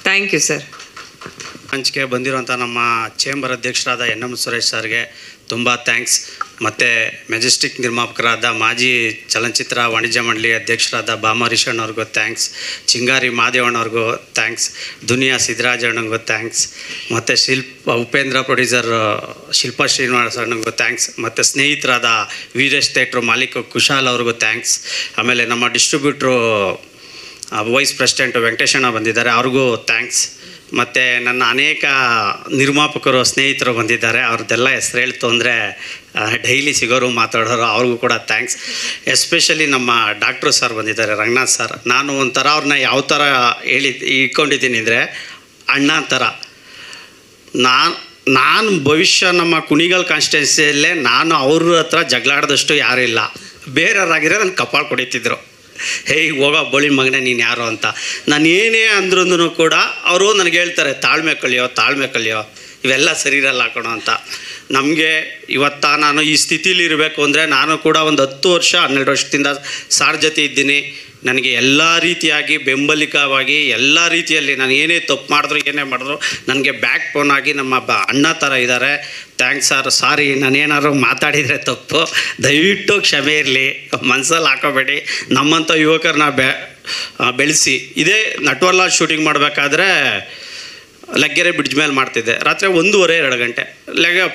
S3: Thank you sir.
S12: ಹಂಚಿಕೆ ಬಂದಿರುವಂಥ ನಮ್ಮ ಚೇಂಬರ್ ಅಧ್ಯಕ್ಷರಾದ ಎನ್.ಎಂ. ಸುರೇಶ್ ಸರ್ಗೆ ತುಂಬ ಥ್ಯಾಂಕ್ಸ್. ಮತ್ತು ಮೆಜೆಸ್ಟಿಕ್ ನಿರ್ಮಾಪಕರಾದ ಮಾಜಿ ಚಲನಚಿತ್ರ ವಾಣಿಜ್ಯ ಮಂಡಳಿ ಅಧ್ಯಕ್ಷರಾದ ಬಾಮರಿಷಣ್ಣವ್ರಿಗೂ ಥ್ಯಾಂಕ್ಸ್. ಚಿಂಗಾರಿ ಮಾದೇವಣ್ಣವ್ರಿಗೂ ಥ್ಯಾಂಕ್ಸ್. ದುನಿಯಾ ಸಿದ್ದರಾಜಣ್ಣಂಗೂ ಥ್ಯಾಂಕ್ಸ್. ಮತ್ತು ಉಪೇಂದ್ರ ಪ್ರೊಡ್ಯೂಸರ್ ಶಿಲ್ಪಾ ಶ್ರೀನಿವಾಸಣ್ಣಂಗೂ ಥ್ಯಾಂಕ್ಸ್. ಮತ್ತು ಸ್ನೇಹಿತರಾದ ವೀರೇಶ್ ಥಿಯೇಟ್ರು ಮಾಲೀಕ ಕುಶಾಲ್ ಅವ್ರಿಗೂ ಥ್ಯಾಂಕ್ಸ್. ಆಮೇಲೆ ನಮ್ಮ ಡಿಸ್ಟ್ರಿಬ್ಯೂಟ್ರು ವೈಸ್ ಪ್ರೆಸಿಡೆಂಟ್ ವೆಂಕಟೇಶಣ್ಣ ಬಂದಿದ್ದಾರೆ, ಅವ್ರಿಗೂ ಥ್ಯಾಂಕ್ಸ್. ಮತ್ತು ನನ್ನ ಅನೇಕ ನಿರ್ಮಾಪಕರು ಸ್ನೇಹಿತರು ಬಂದಿದ್ದಾರೆ. ಅವ್ರದ್ದೆಲ್ಲ ಹೆಸರು ಹೇಳ್ತು ಅಂದರೆ ಡೈಲಿ ಸಿಗೋರು ಮಾತಾಡೋರು, ಅವ್ರಿಗೂ ಕೂಡ ಥ್ಯಾಂಕ್ಸ್. ಎಸ್ಪೆಷಲಿ ನಮ್ಮ ಡಾಕ್ಟ್ರು ಸರ್ ಬಂದಿದ್ದಾರೆ, ರಂಗನಾಥ್ ಸರ್. ನಾನು ಒಂಥರ ಅವ್ರನ್ನ ಯಾವ ಥರ ಇಟ್ಕೊಂಡಿದ್ದೀನಿ ಅಂದರೆ ಅಣ್ಣ ಥರ. ನಾನು ಭವಿಷ್ಯ ನಮ್ಮ ಕುಣಿಗಲ್ ಕಾನ್ಸ್ಟಿಟ್ಯೂನ್ಸಿಯಲ್ಲೇ ನಾನು ಅವ್ರ ಹತ್ರ ಜಗಳಾಡಿದಷ್ಟು ಯಾರೂ ಇಲ್ಲ. ಬೇರೆಯವರಾಗಿರೋ ನನ್ನ ಕಪಾಳು ಕೊಡಿತಿದ್ರು, ಹೇಯ್ ಹೋಗೋ ಬೋಳಿನ ಮಗನೇ ನೀನು ಯಾರು ಅಂತ. ನಾನು ಏನೇ ಅಂದ್ರೂ ಕೂಡ ಅವರು ನನಗೆ ಹೇಳ್ತಾರೆ, ತಾಳ್ಮೆ ಕಲಿಯೋ ಇವೆಲ್ಲ ಸರಿ ಇರಲ್ಲ ಕಣೋ ಅಂತ. ನಮಗೆ ಇವತ್ತು ನಾನು ಈ ಸ್ಥಿತಿಲಿ ಇರಬೇಕು ಅಂದರೆ ನಾನು ಕೂಡ ಒಂದು 10 ವರ್ಷ 12 ವರ್ಷದಿಂದ ಸಾರ್ ಜೊತೆ ಇದ್ದೀನಿ. ನನಗೆ ಎಲ್ಲ ರೀತಿಯಾಗಿ ಬೆಂಬಲಿಕವಾಗಿ ಎಲ್ಲ ರೀತಿಯಲ್ಲಿ ನಾನು ಏನೇ ತಪ್ಪು ಮಾಡಿದ್ರು ಏನೇ ಮಾಡಿದ್ರು ನನಗೆ ಬ್ಯಾಕ್ ಬೋನ್ ಆಗಿ ನಮ್ಮ ಅಣ್ಣ ಥರ ಇದ್ದಾರೆ. Thanks sir. ಸಾರಿ ನಾನೇನಾದ್ರು ಮಾತಾಡಿದರೆ ತಪ್ಪು, ದಯವಿಟ್ಟು ಕ್ಷಮೆ ಇರಲಿ, ಮನಸ್ಸಲ್ಲಿ ಹಾಕೋಬೇಡಿ. ನಮ್ಮಂಥ ಯುವಕರನ್ನ ಬೆಳೆಸಿ. ಇದೇ ನಟ್ವರ್ಲಾಲ್ ಶೂಟಿಂಗ್ ಮಾಡಬೇಕಾದ್ರೆ ಲಗ್ಗೆರೆ ಬ್ರಿಡ್ಜ್ ಮೇಲೆ ಮಾಡ್ತಿದ್ದೆ. ರಾತ್ರಿ 1:30-2 ಗಂಟೆ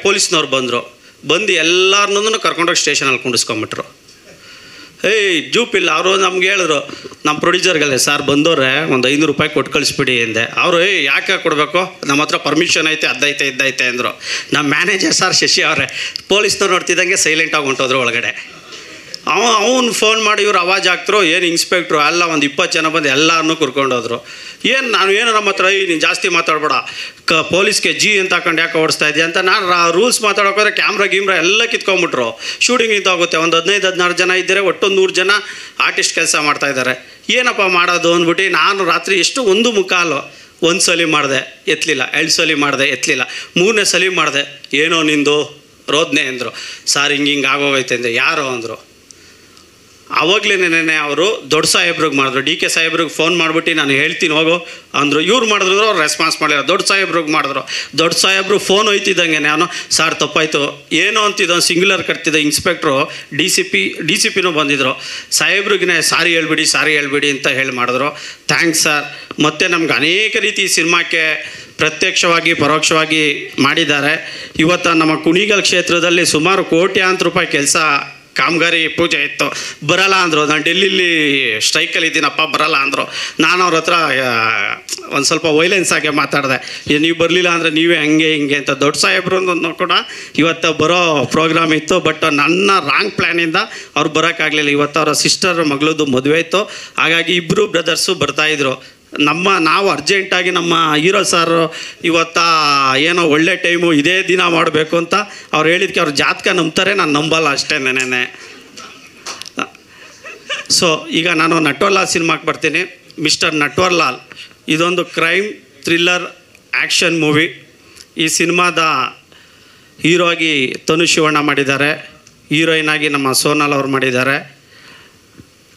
S12: ಪೊಲೀಸ್ನವ್ರು ಬಂದು ಎಲ್ಲರನ್ನೂ ಕರ್ಕೊಂಡೋಗಿ ಸ್ಟೇಷನಲ್ಲಿ ಕುಂಡಿಸ್ಕೊಂಬಿಟ್ರು. ಜೂಪಿಲ್ಲ. ಅವರು ನಮ್ಗೆ ಹೇಳಿದ್ರು, ನಮ್ಮ ಪ್ರೊಡ್ಯೂಸರ್ಗಲ್ಲೇ ಸರ್ ಬಂದವ್ರೆ ಒಂದು 500 ರೂಪಾಯಿ ಕೊಟ್ಟು ಕಳಿಸ್ಬಿಡಿ ಎಂದೆ. ಅವರು ಯಾಕೆ ಕೊಡಬೇಕು, ನಮ್ಮ ಹತ್ರ ಪರ್ಮಿಷನ್ ಐತೆ ಇದ್ದೈತೆ ಅಂದರು. ನಮ್ಮ ಮ್ಯಾನೇಜರ್ ಸರ್ ಶಶಿ ಅವರೇ ಪೊಲೀಸ್ನವ್ರು ನೋಡ್ತಿದ್ದಂಗೆ ಸೈಲೆಂಟಾಗಿ ಹೊಂಟೋದ್ರು ಒಳಗಡೆ. ಅವನು ಫೋನ್ ಮಾಡಿ ಇವ್ರು ಆವಾಜ್ ಹಾಕ್ತರು, ಏನು ಇನ್ಸ್ಪೆಕ್ಟ್ರು ಎಲ್ಲ ಒಂದು 20 ಜನ ಬಂದು ಎಲ್ಲರನ್ನೂ ಕರ್ಕೊಂಡೋದ್ರು. ಏನು ನಮ್ಮ ಹತ್ರ ನೀನು ಜಾಸ್ತಿ ಮಾತಾಡ್ಬೇಡ, ಪೊಲೀಸ್ಗೆ ಜಿ ಅಂತ ಹಾಕೊಂಡು ಯಾಕೆ ಓಡಿಸ್ತಾ ಇದೆಯಾ ಅಂತ ನಾನು ರೂಲ್ಸ್ ಮಾತಾಡೋಕೋದ್ರೆ ಕ್ಯಾಮ್ರಾ ಎಲ್ಲ ಕಿತ್ಕೊಂಡ್ಬಿಟ್ರು. ಶೂಟಿಂಗ್ ನಿಂತೋಗುತ್ತೆ. ಒಂದು 15-16 ಜನ ಇದ್ದರೆ ಒಟ್ಟು 100 ಜನ ಆರ್ಟಿಸ್ಟ್ ಕೆಲಸ ಮಾಡ್ತಾಯಿದ್ದಾರೆ. ಏನಪ್ಪ ಮಾಡೋದು ಅಂದ್ಬಿಟ್ಟು ನಾನು ರಾತ್ರಿ 1:45 1 ಸಲ ಮಾಡಿದೆ, ಎತ್ತಲಿಲ್ಲ. 2 ಸಲ ಮಾಡಿದೆ, ಎತ್ತಲಿಲ್ಲ. 3ನೇ ಸಲ ಮಾಡಿದೆ. ಏನೋ ನಿಂದು ರೋದನೆ ಅಂದರು. ಸಾರ್ ಹಿಂಗೆ ಆಗೋಗೈತೆ ಅಂದೆ. ಯಾರೋ ಅಂದರು. ಆವಾಗಲೇ ಅವರು ದೊಡ್ಡ ಸಾಹೇಬ್ರಿಗೆ ಮಾಡಿದ್ರು. DK ಸಾಹೇಬ್ರಿಗೆ ಫೋನ್ ಮಾಡಿಬಿಟ್ಟು ನಾನು ಹೇಳ್ತೀನಿ ಹೋಗು ಅಂದರು. ಇವ್ರು ಮಾಡಿದ್ರು, ಅವ್ರು ರೆಸ್ಪಾನ್ಸ್ ಮಾಡಿಲ್ಲ. ದೊಡ್ಡ ಸಾಹೇಬ್ರಿಗೆ ಮಾಡಿದ್ರು. ದೊಡ್ಡ ಸಾಹೇಬ್ರು ಫೋನ್ ಹೋಯ್ತಿದ್ದಂಗೆ ನಾನು ಸಾರ್ ತಪ್ಪಾಯಿತು ಏನೋ ಅಂತಿದ್ದ. ಸಿಂಗ್ಯುಲರ್ ಕಟ್ತಿದ್ದ ಇನ್ಸ್ಪೆಕ್ಟ್ರು ಡಿ ಸಿ ಪಿನೂ ಬಂದಿದ್ದರು. ಸಾಹೇಬ್ರಿಗೆ ಸಾರಿ ಹೇಳ್ಬಿಡಿ ಅಂತ ಹೇಳಿ ಮಾಡಿದ್ರು. Thanks sir. ಮತ್ತು ನಮ್ಗೆ ಅನೇಕ ರೀತಿ ಸಿನಿಮಾಕ್ಕೆ ಪ್ರತ್ಯಕ್ಷವಾಗಿ ಪರೋಕ್ಷವಾಗಿ ಮಾಡಿದ್ದಾರೆ. ಇವತ್ತು ನಮ್ಮ ಕುಣಿಗಲ್ ಕ್ಷೇತ್ರದಲ್ಲಿ ಸುಮಾರು ಕೋಟ್ಯಾಂತರ ರೂಪಾಯಿ ಕೆಲಸ ಕಾಮಗಾರಿ ಪೂಜೆ ಇತ್ತು. ಬರಲ್ಲ ಅಂದರು. ನಾನು ಡೆಲ್ಲಿಲಿ ಸ್ಟ್ರೈಕಲ್ಲಿ ಇದ್ದೀನಪ್ಪ, ಬರಲ್ಲ ಅಂದರು. ನಾನು ಅವ್ರ ಹತ್ರ ಒಂದು ಸ್ವಲ್ಪ ವೈಲೆನ್ಸ್ ಆಗಿ ಮಾತಾಡಿದೆ. ನೀವು ಬರಲಿಲ್ಲ ಅಂದರೆ ನೀವೇ ಹಂಗೆ ಹಿಂಗೆ ಅಂತ. ದೊಡ್ಡ ಸಾಹೇಬ್ರು ಕೂಡ ಇವತ್ತು ಬರೋ ಪ್ರೋಗ್ರಾಮ್ ಇತ್ತು. ಬಟ್ ನನ್ನ ರಾಂಗ್ ಪ್ಲ್ಯಾನಿಂದ ಅವ್ರು ಬರೋಕ್ಕಾಗಲಿಲ್ಲ. ಇವತ್ತು ಅವರ ಸಿಸ್ಟರ್ ಮಗಳದ್ದು ಮದುವೆ ಇತ್ತು. ಹಾಗಾಗಿ ಇಬ್ಬರು ಬ್ರದರ್ಸು ಬರ್ತಾಯಿದ್ರು. ನಾವು ಅರ್ಜೆಂಟಾಗಿ ನಮ್ಮ ಹೀರೋ ಸರ್ ಇವತ್ತು ಏನೋ ಒಳ್ಳೆ ಟೈಮು ಇದೇ ದಿನ ಮಾಡಬೇಕು ಅಂತ ಅವ್ರು ಹೇಳಿದ್ಕೆ ಅವ್ರ ಜಾತಕ ನಂಬ್ತಾರೆ, ನಾನು ನಂಬಲ್ಲ ಅಷ್ಟೇ ನೆನೆ. ಸೊ ಈಗ ನಾನು ನಟ್ವರ್ಲಾಲ್ ಸಿನಿಮಾಕ್ಕೆ ಬರ್ತೀನಿ. ಮಿಸ್ಟರ್ ನಟ್ವರ್ಲಾಲ್ ಇದೊಂದು ಕ್ರೈಮ್ ಥ್ರಿಲ್ಲರ್ ಆ್ಯಕ್ಷನ್ ಮೂವಿ. ಈ ಸಿನಿಮಾದ ಹೀರೋ ಆಗಿ ತನು ಶಿವಣ್ಣ ಮಾಡಿದ್ದಾರೆ. ಹೀರೋಯಿನ್ ಆಗಿ ನಮ್ಮ ಸೋನಾಲ್ ಅವ್ರು ಮಾಡಿದ್ದಾರೆ.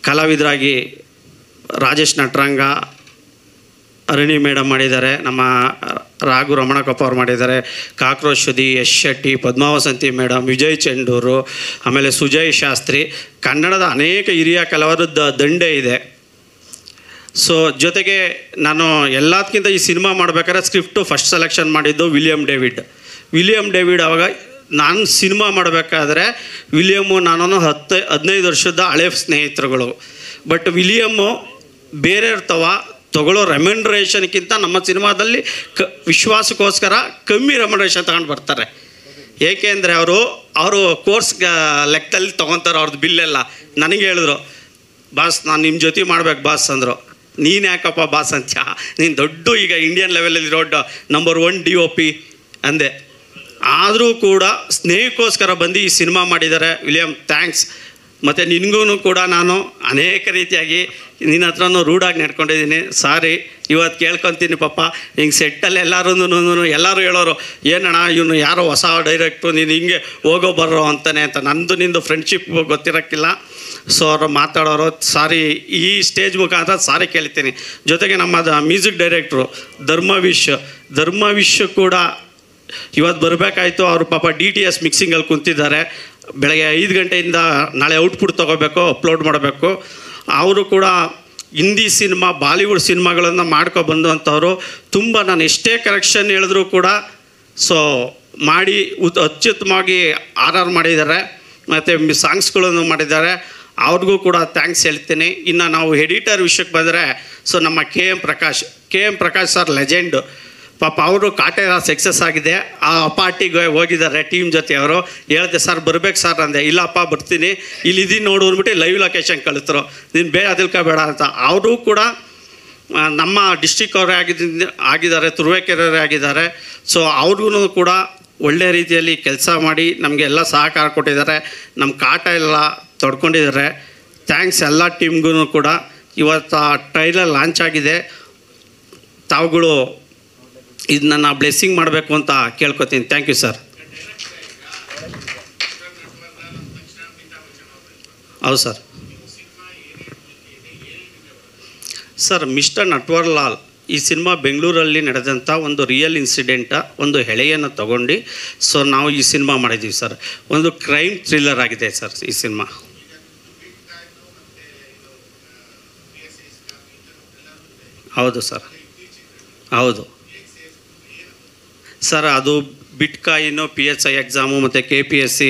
S12: ಕಲಾವಿದರಾಗಿ ರಾಜೇಶ್ ನಟರಂಗ, ಅರುಣಿ ಮೇಡಮ್ ಮಾಡಿದ್ದಾರೆ. ನಮ್ಮ ರಾಘು ರಮಣಕಪ್ಪ ಅವ್ರು ಮಾಡಿದ್ದಾರೆ. ಕಾಕ್ರೋಶ್ ಸುದಿ, ಯಶ್ ಶೆಟ್ಟಿ, ಪದ್ಮಾವಸಂತಿ ಮೇಡಮ್, ವಿಜಯ್ ಚೆಂಡೂರು, ಆಮೇಲೆ ಸುಜಯ್ ಶಾಸ್ತ್ರಿ. ಕನ್ನಡದ ಅನೇಕ ಹಿರಿಯ ಕಲಾವಿದರ ದಂಡೆ ಇದೆ. ಸೊ ಜೊತೆಗೆ ನಾನು ಎಲ್ಲದಕ್ಕಿಂತ ಈ ಸಿನಿಮಾ ಮಾಡಬೇಕಾದ್ರೆ ಸ್ಕ್ರಿಪ್ಟು ಫಸ್ಟ್ ಸೆಲೆಕ್ಷನ್ ಮಾಡಿದ್ದು ವಿಲಿಯಮ್ ಡೇವಿಡ್. ಆವಾಗ ನಾನು ಸಿನಿಮಾ ಮಾಡಬೇಕಾದ್ರೆ ವಿಲಿಯಮ್ಮು ನಾನು 15 ವರ್ಷದ ಹಳೆ ಸ್ನೇಹಿತರುಗಳು. ಬಟ್ ವಿಲಿಯಮ್ಮು ಬೇರೆ ತಗೊಳ್ಳೋ ರೆಮ್ಯುನರೇಷನ್ಗಿಂತ ನಮ್ಮ ಸಿನಿಮಾದಲ್ಲಿ ವಿಶ್ವಾಸಕ್ಕೋಸ್ಕರ ಕಮ್ಮಿ ರೆಮ್ಯುನರೇಷನ್ ತಗೊಂಡು ಬರ್ತಾರೆ. ಏಕೆಂದರೆ ಅವರು ಕೋರ್ಸ್ ಲೆಕ್ಕದಲ್ಲಿ ತೊಗೊತಾರೆ ಅವ್ರದ್ದು ಬಿಲ್ಲೆಲ್ಲ. ನನಗೆ ಹೇಳಿದ್ರು, ಬಾಸ್ ನಾನು ನಿಮ್ಮ ಜೊತೆ ಮಾಡ್ಬೇಕು ಬಾಸ್ ಅಂದರು. ನೀನು ಯಾಕಪ್ಪ ಬಾಸ್ ಅಂತ, ನೀನು ದೊಡ್ಡ ಈಗ ಇಂಡಿಯನ್ ಲೆವೆಲಲ್ಲಿ ದೊಡ್ಡ ನಂಬರ್ 1 DOP ಅಂದೆ. ಆದರೂ ಕೂಡ ಸ್ನೇಹಕ್ಕೋಸ್ಕರ ಬಂದು ಈ ಸಿನಿಮಾ ಮಾಡಿದ್ದಾರೆ. William thanks. ಮತ್ತು ನಿನಗೂ ಕೂಡ ನಾನು ಅನೇಕ ರೀತಿಯಾಗಿ ನಿನ್ನ ಹತ್ರನೂ ರೂಢಾಗಿ ನಡ್ಕೊಂಡಿದ್ದೀನಿ. ಸಾರಿ. ಇವತ್ತು ಕೇಳ್ಕೊತೀನಿ ಪಾಪ. ಹಿಂಗೆ ಸೆಟ್ಟಲ್ಲಿ ಎಲ್ಲರೂ ಹೇಳೋರು, ಏನಣ್ಣ ಇವನು ಯಾರೋ ಹೊಸ ಡೈರೆಕ್ಟ್ರು, ನೀನು ಹಿಂಗೆ ಹೋಗೋ ಬರೋ ಅಂತಾನೆ ಅಂತ. ನಿಂದು ಫ್ರೆಂಡ್ಶಿಪ್ ಗೊತ್ತಿರೋಕ್ಕಿಲ್ಲ. ಸೊ ಅವರು ಮಾತಾಡೋರು. ಸಾರಿ. ಈ ಸ್ಟೇಜ್ ಮುಖಾಂತರ ಸಾರಿ ಕೇಳ್ತೀನಿ. ಜೊತೆಗೆ ನಮ್ಮ ಮ್ಯೂಸಿಕ್ ಡೈರೆಕ್ಟ್ರು ಧರ್ಮವಿಶ್ ಕೂಡ ಇವತ್ತು ಬರಬೇಕಾಯ್ತು. ಅವರು ಪಾಪ DTS ಮಿಕ್ಸಿಂಗಲ್ಲಿ ಕುಂತಿದ್ದಾರೆ. ಬೆಳಗ್ಗೆ 5 ಗಂಟೆಯಿಂದ ನಾಳೆ ಔಟ್ಪುಟ್ ತೊಗೋಬೇಕು, ಅಪ್ಲೋಡ್ ಮಾಡಬೇಕು. ಅವರು ಕೂಡ ಹಿಂದಿ ಸಿನಿಮಾ, ಬಾಲಿವುಡ್ ಸಿನಿಮಾಗಳನ್ನು ಮಾಡ್ಕೊಬಂದಂಥವ್ರು. ತುಂಬ ನಾನು ಎಷ್ಟೇ ಕರೆಕ್ಷನ್ ಹೇಳಿದ್ರು ಕೂಡ ಮಾಡಿ ಅತ್ಯುತ್ತಮವಾಗಿ RR ಮಾಡಿದ್ದಾರೆ. ಮತ್ತು ಸಾಂಗ್ಸ್ಗಳನ್ನು ಮಾಡಿದ್ದಾರೆ. ಅವ್ರಿಗೂ ಕೂಡ ಥ್ಯಾಂಕ್ಸ್ ಹೇಳ್ತೀನಿ. ಇನ್ನು ನಾವು ಎಡಿಟರ್ ವಿಷಯಕ್ಕೆ ಬಂದರೆ ನಮ್ಮ KM ಪ್ರಕಾಶ್ ಸರ್ ಲೆಜೆಂಡು. ಪಾಪ ಅವರು ಕಾಟೇರ ಸಕ್ಸಸ್ ಆಗಿದೆ. ಆ ಪಾರ್ಟಿಗೆ ಹೋಗಿದ್ದಾರೆ ಟೀಮ್ ಜೊತೆ. ಅವರು ಹೇಳಿದೆ ಸರ್ ಬರ್ಬೇಕು ಸರ್ ಅಂದೆ. ಇಲ್ಲಪ್ಪ ಬರ್ತೀನಿ, ಇಲ್ಲಿ ಇದೀನಿ ನೋಡು ಅಂದ್ಬಿಟ್ಟು ಲೈವ್ ಲೊಕೇಶನ್ ಕಳಿಸ್ತರು. ನೀನು ಬೇಡ ಬೇಡ ಅಂತ. ಅವರು ಕೂಡ ನಮ್ಮ ಡಿಸ್ಟಿಕ್ ಅವರೇ ಆಗಿದ್ದಾರೆ, ತುರುವೇಕೆರೆಯವರೇ ಆಗಿದ್ದಾರೆ. ಸೊ ಅವ್ರಿಗೂ ಕೂಡ ಒಳ್ಳೆ ರೀತಿಯಲ್ಲಿ ಕೆಲಸ ಮಾಡಿ ನಮಗೆ ಎಲ್ಲ ಸಹಕಾರ ಕೊಟ್ಟಿದ್ದಾರೆ. ನಮ್ಮ ಕಾಟ ಎಲ್ಲ ತೊಡ್ಕೊಂಡಿದ್ದಾರೆ. ಥ್ಯಾಂಕ್ಸ್ ಎಲ್ಲ ಟೀಮ್ಗೂ ಕೂಡ. ಇವತ್ತು ಟ್ರೈಲರ್ ಲಾಂಚ್ ಆಗಿದೆ. ತಾವುಗಳು ಇದನ್ನ ಬ್ಲೆಸ್ಸಿಂಗ್ ಮಾಡಬೇಕು ಅಂತ ಕೇಳ್ಕೊತೀನಿ. Thank you sir. ಹೌದು ಸರ್. ಸರ್ ಮಿಸ್ಟರ್ ನಟ್ವರ್ಲಾಲ್ ಈ ಸಿನಿಮಾ ಬೆಂಗಳೂರಲ್ಲಿ ನಡೆದಂಥ ಒಂದು ರಿಯಲ್ ಇನ್ಸಿಡೆಂಟ, ಒಂದು ಎಳೆಯನ್ನು ತಗೊಂಡು ಸೊ ನಾವು ಈ ಸಿನಿಮಾ ಮಾಡಿದ್ದೀವಿ ಸರ್. ಒಂದು ಕ್ರೈಮ್ ಥ್ರಿಲ್ಲರ್ ಆಗಿದೆ ಸರ್ ಈ ಸಿನಿಮಾ. ಹೌದು ಸರ್, ಹೌದು ಸರ್. ಅದು ಬಿಟ್ಕಾಯಿನು, PSI ಎಕ್ಸಾಮು ಮತ್ತು KPSC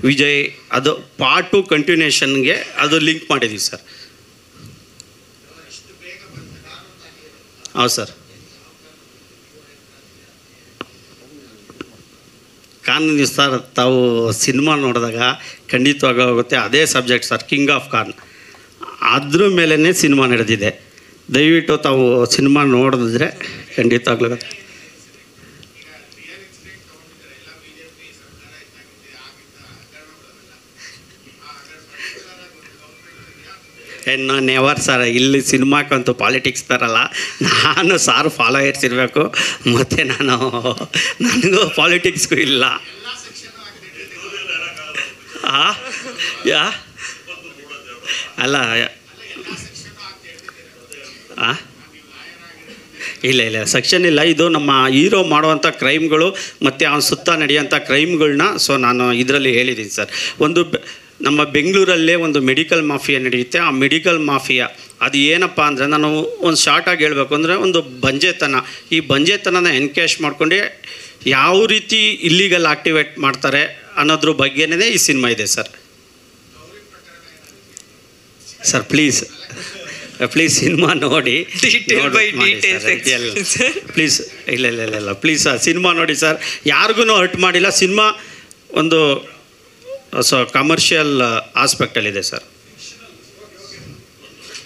S12: ವಿಜಯ್ ಅದು ಪಾರ್ಟ್ 2 ಕಂಟಿನ್ಯೂಷನ್ಗೆ ಅದು ಲಿಂಕ್ ಮಾಡಿದ್ದೀವಿ ಸರ್. ಹೌದು ಸರ್. ಕಾನೂನು ಸರ್, ತಾವು ಸಿನಿಮಾ ನೋಡಿದಾಗ ಖಂಡಿತವಾಗಿ ಹೋಗುತ್ತೆ. ಅದೇ subject sir, king of corn. ಅದ್ರ ಮೇಲೇ ಸಿನಿಮಾ ನಡೆದಿದೆ. ದಯವಿಟ್ಟು ತಾವು ಸಿನಿಮಾ ನೋಡಿದ್ರೆ ಖಂಡಿತವಾಗ್ಲೂ. Never sir. ಇಲ್ಲಿ ಸಿನಿಮಾಕ್ಕಂತೂ ಪಾಲಿಟಿಕ್ಸ್ ತರಲ್ಲ. ನಾನು ಸಾರ್ ಫಾಲೋಯರ್ಸ್ ಇರಬೇಕು, ಮತ್ತು ನನಗೂ ಪಾಲಿಟಿಕ್ಸ್ಗೂ ಇಲ್ಲ. ಅಲ್ಲ ಇಲ್ಲ ಸೆಕ್ಷನ್ ಇಲ್ಲ. ಇದು ನಮ್ಮ ಹೀರೋ ಮಾಡುವಂಥ ಕ್ರೈಮ್ಗಳು ಮತ್ತು ಅವನ ಸುತ್ತ ನಡೆಯುವಂಥ ಕ್ರೈಮ್ಗಳನ್ನ ಸೊ ನಾನು ಇದರಲ್ಲಿ ಹೇಳಿದ್ದೀನಿ ಸರ್. ಒಂದು ನಮ್ಮ ಬೆಂಗಳೂರಲ್ಲೇ ಒಂದು ಮೆಡಿಕಲ್ ಮಾಫಿಯಾ ನಡೆಯುತ್ತೆ. ಆ ಮೆಡಿಕಲ್ ಮಾಫಿಯಾ ಅದು ಏನಪ್ಪ ಅಂದರೆ, ನಾನು ಒಂದು ಶಾರ್ಟಾಗಿ ಹೇಳಬೇಕು ಅಂದರೆ, ಒಂದು ಬಂಜೆತನ. ಈ ಬಂಜೆತನನ ಎನ್ಕ್ಯಾಶ್ ಮಾಡ್ಕೊಂಡು ಯಾವ ರೀತಿ ಇಲ್ಲಿಗಲ್ ಆಕ್ಟಿವೇಟ್ ಮಾಡ್ತಾರೆ ಅನ್ನೋದ್ರ ಬಗ್ಗೆನೇ ಈ ಸಿನಿಮಾ ಇದೆ ಸರ್. ಸರ್ ಪ್ಲೀಸ್ ಸಿನಿಮಾ ನೋಡಿ, ಪ್ಲೀಸ್. ಇಲ್ಲ ಪ್ಲೀಸ್ ಸರ್, ಸಿನಿಮಾ ನೋಡಿ ಸರ್. ಯಾರಿಗೂ ಹರ್ಟ್ ಮಾಡಿಲ್ಲ. ಸಿನಿಮಾ ಒಂದು ಕಮರ್ಷಿಯಲ್ ಆಸ್ಪೆಕ್ಟಲ್ಲಿದೆ ಸರ್.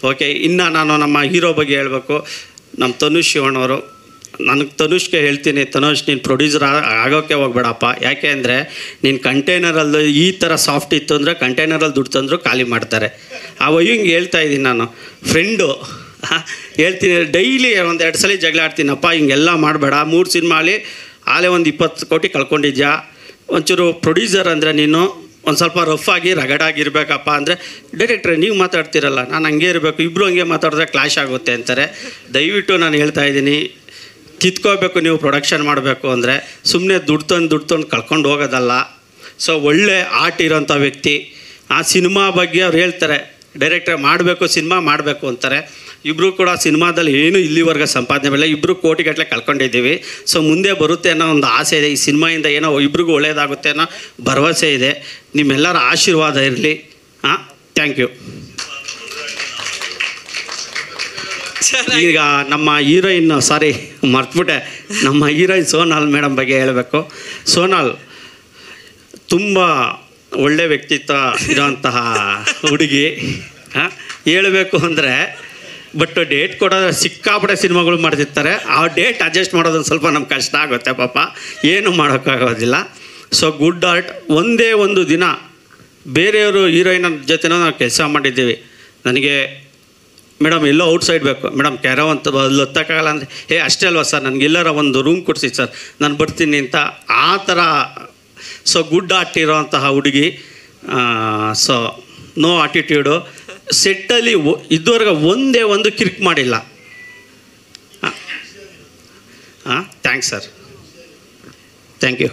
S12: ಓಕೆ, ಇನ್ನು ನಾನು ನಮ್ಮ ಹೀರೋ ಬಗ್ಗೆ ಹೇಳಬೇಕು. ನಮ್ಮ ತನುಷ್ ಶಿವಣ್ಣವರು. ನನಗೆ ತನುಷ್ಗೆ ಹೇಳ್ತೀನಿ, ತನುಷ್ ನೀನು ಪ್ರೊಡ್ಯೂಸರ್ ಆಗೋಕ್ಕೆ ಹೋಗ್ಬೇಡಪ್ಪ. ಯಾಕೆ ಅಂದರೆ ನೀನು ಕಂಟೈನರಲ್ಲಿ ಈ ಥರ ಸಾಫ್ಟ್ ಇತ್ತು ಅಂದರೆ ಕಂಟೈನರಲ್ಲಿ ದುಡ್ಡು ತಂದರೂ ಖಾಲಿ ಮಾಡ್ತಾರೆ. ಆ ಹಿಂಗೆ ಹೇಳ್ತಾ ಇದ್ದೀನಿ. ನಾನು ಫ್ರೆಂಡು ಹೇಳ್ತೀನಿ, ಡೈಲಿ 1-2 ಸಲ ಜಗಳ ಆಡ್ತೀನಪ್ಪ, ಹಿಂಗೆಲ್ಲ ಮಾಡಬೇಡ. 3 ಸಿನಿಮಾಲಿ ಆಲೇ ಒಂದು 20 ಕೋಟಿ ಕಳ್ಕೊಂಡಿದ್ಯಾ. ಒಂಚೂರು ಪ್ರೊಡ್ಯೂಸರ್ ಅಂದರೆ ನೀನು ಒಂದು ಸ್ವಲ್ಪ ರಫ್ ಆಗಿ ರಗಡಾಗಿರ್ಬೇಕಪ್ಪ ಅಂದರೆ, ಡೈರೆಕ್ಟ್ರೆ ನೀವು ಮಾತಾಡ್ತಿರಲ್ಲ, ನಾನು ಹಂಗೆ ಇರಬೇಕು, ಇಬ್ಬರು ಹಂಗೆ ಮಾತಾಡಿದ್ರೆ ಕ್ಲಾಶ್ ಆಗುತ್ತೆ ಅಂತಾರೆ. ದಯವಿಟ್ಟು ನಾನು ಹೇಳ್ತಾ ಇದ್ದೀನಿ, ಕಿತ್ಕೋಬೇಕು. ನೀವು ಪ್ರೊಡಕ್ಷನ್ ಮಾಡಬೇಕು ಅಂದರೆ ಸುಮ್ಮನೆ ದುಡ್ಡು ತಂದು ಕಳ್ಕೊಂಡು ಹೋಗೋದಲ್ಲ. ಸೊ ಒಳ್ಳೆ ಆರ್ಟ್ ಇರೋಂಥ ವ್ಯಕ್ತಿ. ಆ ಸಿನಿಮಾ ಬಗ್ಗೆ ಅವ್ರು ಹೇಳ್ತಾರೆ, ಡೈರೆಕ್ಟ್ರೆ ಮಾಡಬೇಕು, ಸಿನಿಮಾ ಮಾಡಬೇಕು ಅಂತಾರೆ. ಇಬ್ಬರು ಕೂಡ ಸಿನಿಮಾದಲ್ಲಿ ಏನೂ ಇಲ್ಲಿವರೆಗೆ ಸಂಪಾದನೆ ಬೆಲೆ, ಇಬ್ಬರು ಕೋಟಿಗಟ್ಟಲೆ ಕಳ್ಕೊಂಡಿದ್ದೀವಿ. ಸೊ ಮುಂದೆ ಬರುತ್ತೆ ಅನ್ನೋ ಒಂದು ಆಸೆ ಇದೆ. ಈ ಸಿನಿಮಾಯಿಂದ ಏನೋ ಇಬ್ರಿಗೂ ಒಳ್ಳೆಯದಾಗುತ್ತೆ ಅನ್ನೋ ಭರವಸೆ ಇದೆ. ನಿಮ್ಮೆಲ್ಲರ ಆಶೀರ್ವಾದ ಇರಲಿ. Thank you. ಈಗ ನಮ್ಮ ಹೀರೋಯಿನ್, ಸಾರಿ ಮರ್ತ್ಬಿಟ್ಟೆ, ನಮ್ಮ ಹೀರೋಯಿನ್ ಸೋನಾಲ್ ಮೇಡಮ್ ಬಗ್ಗೆ ಹೇಳಬೇಕು. ಸೋನಾಲ್ ತುಂಬ ಒಳ್ಳೆ ವ್ಯಕ್ತಿತ್ವ ಇರೋಂತಹ ಹುಡುಗಿ. ಹೇಳಬೇಕು ಅಂದರೆ ಬಟ್ ಡೇಟ್ ಕೊಡೋದು ಸಿಕ್ಕಾಪಟ್ಟೆ ಸಿನಿಮಾಗಳು ಮಾಡ್ತಿರ್ತಾರೆ. ಆ ಡೇಟ್ ಅಡ್ಜಸ್ಟ್ ಮಾಡೋದೊಂದು ಸ್ವಲ್ಪ ನಮ್ಗೆ ಕಷ್ಟ ಆಗುತ್ತೆ ಪಾಪ, ಏನು ಮಾಡೋಕ್ಕಾಗೋದಿಲ್ಲ. So good art. ಒಂದೇ ಒಂದು ದಿನ ಬೇರೆಯವರು ಹೀರೋಯಿನ್ ಜೊತೆನೂ ನಾವು ಕೆಲಸ ಮಾಡಿದ್ದೀವಿ. ನನಗೆ ಮೇಡಮ್ ಎಲ್ಲೋ ಔಟ್ಸೈಡ್ ಬೇಕು, ಮೇಡಮ್ ಕ್ಯಾರವ್ ಅಂತ ಅಲ್ಲಿ ಹೊತ್ತಕ್ಕಾಗಲ್ಲ ಅಂದರೆ, ಅಷ್ಟೇ ಅಲ್ವಾ ಸರ್, ನನಗೆಲ್ಲರ ಒಂದು ರೂಮ್ ಕೊಡಿಸಿ ಸರ್, ನಾನು ಬರ್ತೀನಿ ಅಂತ. ಆ ಥರ ಸೊ ಗುಡ್ ಆರ್ಟ್ ಇರೋಂತಹ ಹುಡುಗಿ. So no attitude. ಸೆಟ್ಟಲ್ಲಿ ಇದುವರೆಗೆ ಒಂದೇ ಒಂದು ಕಿರ್ಕ್ ಮಾಡಿಲ್ಲ. Thanks sir, thank you.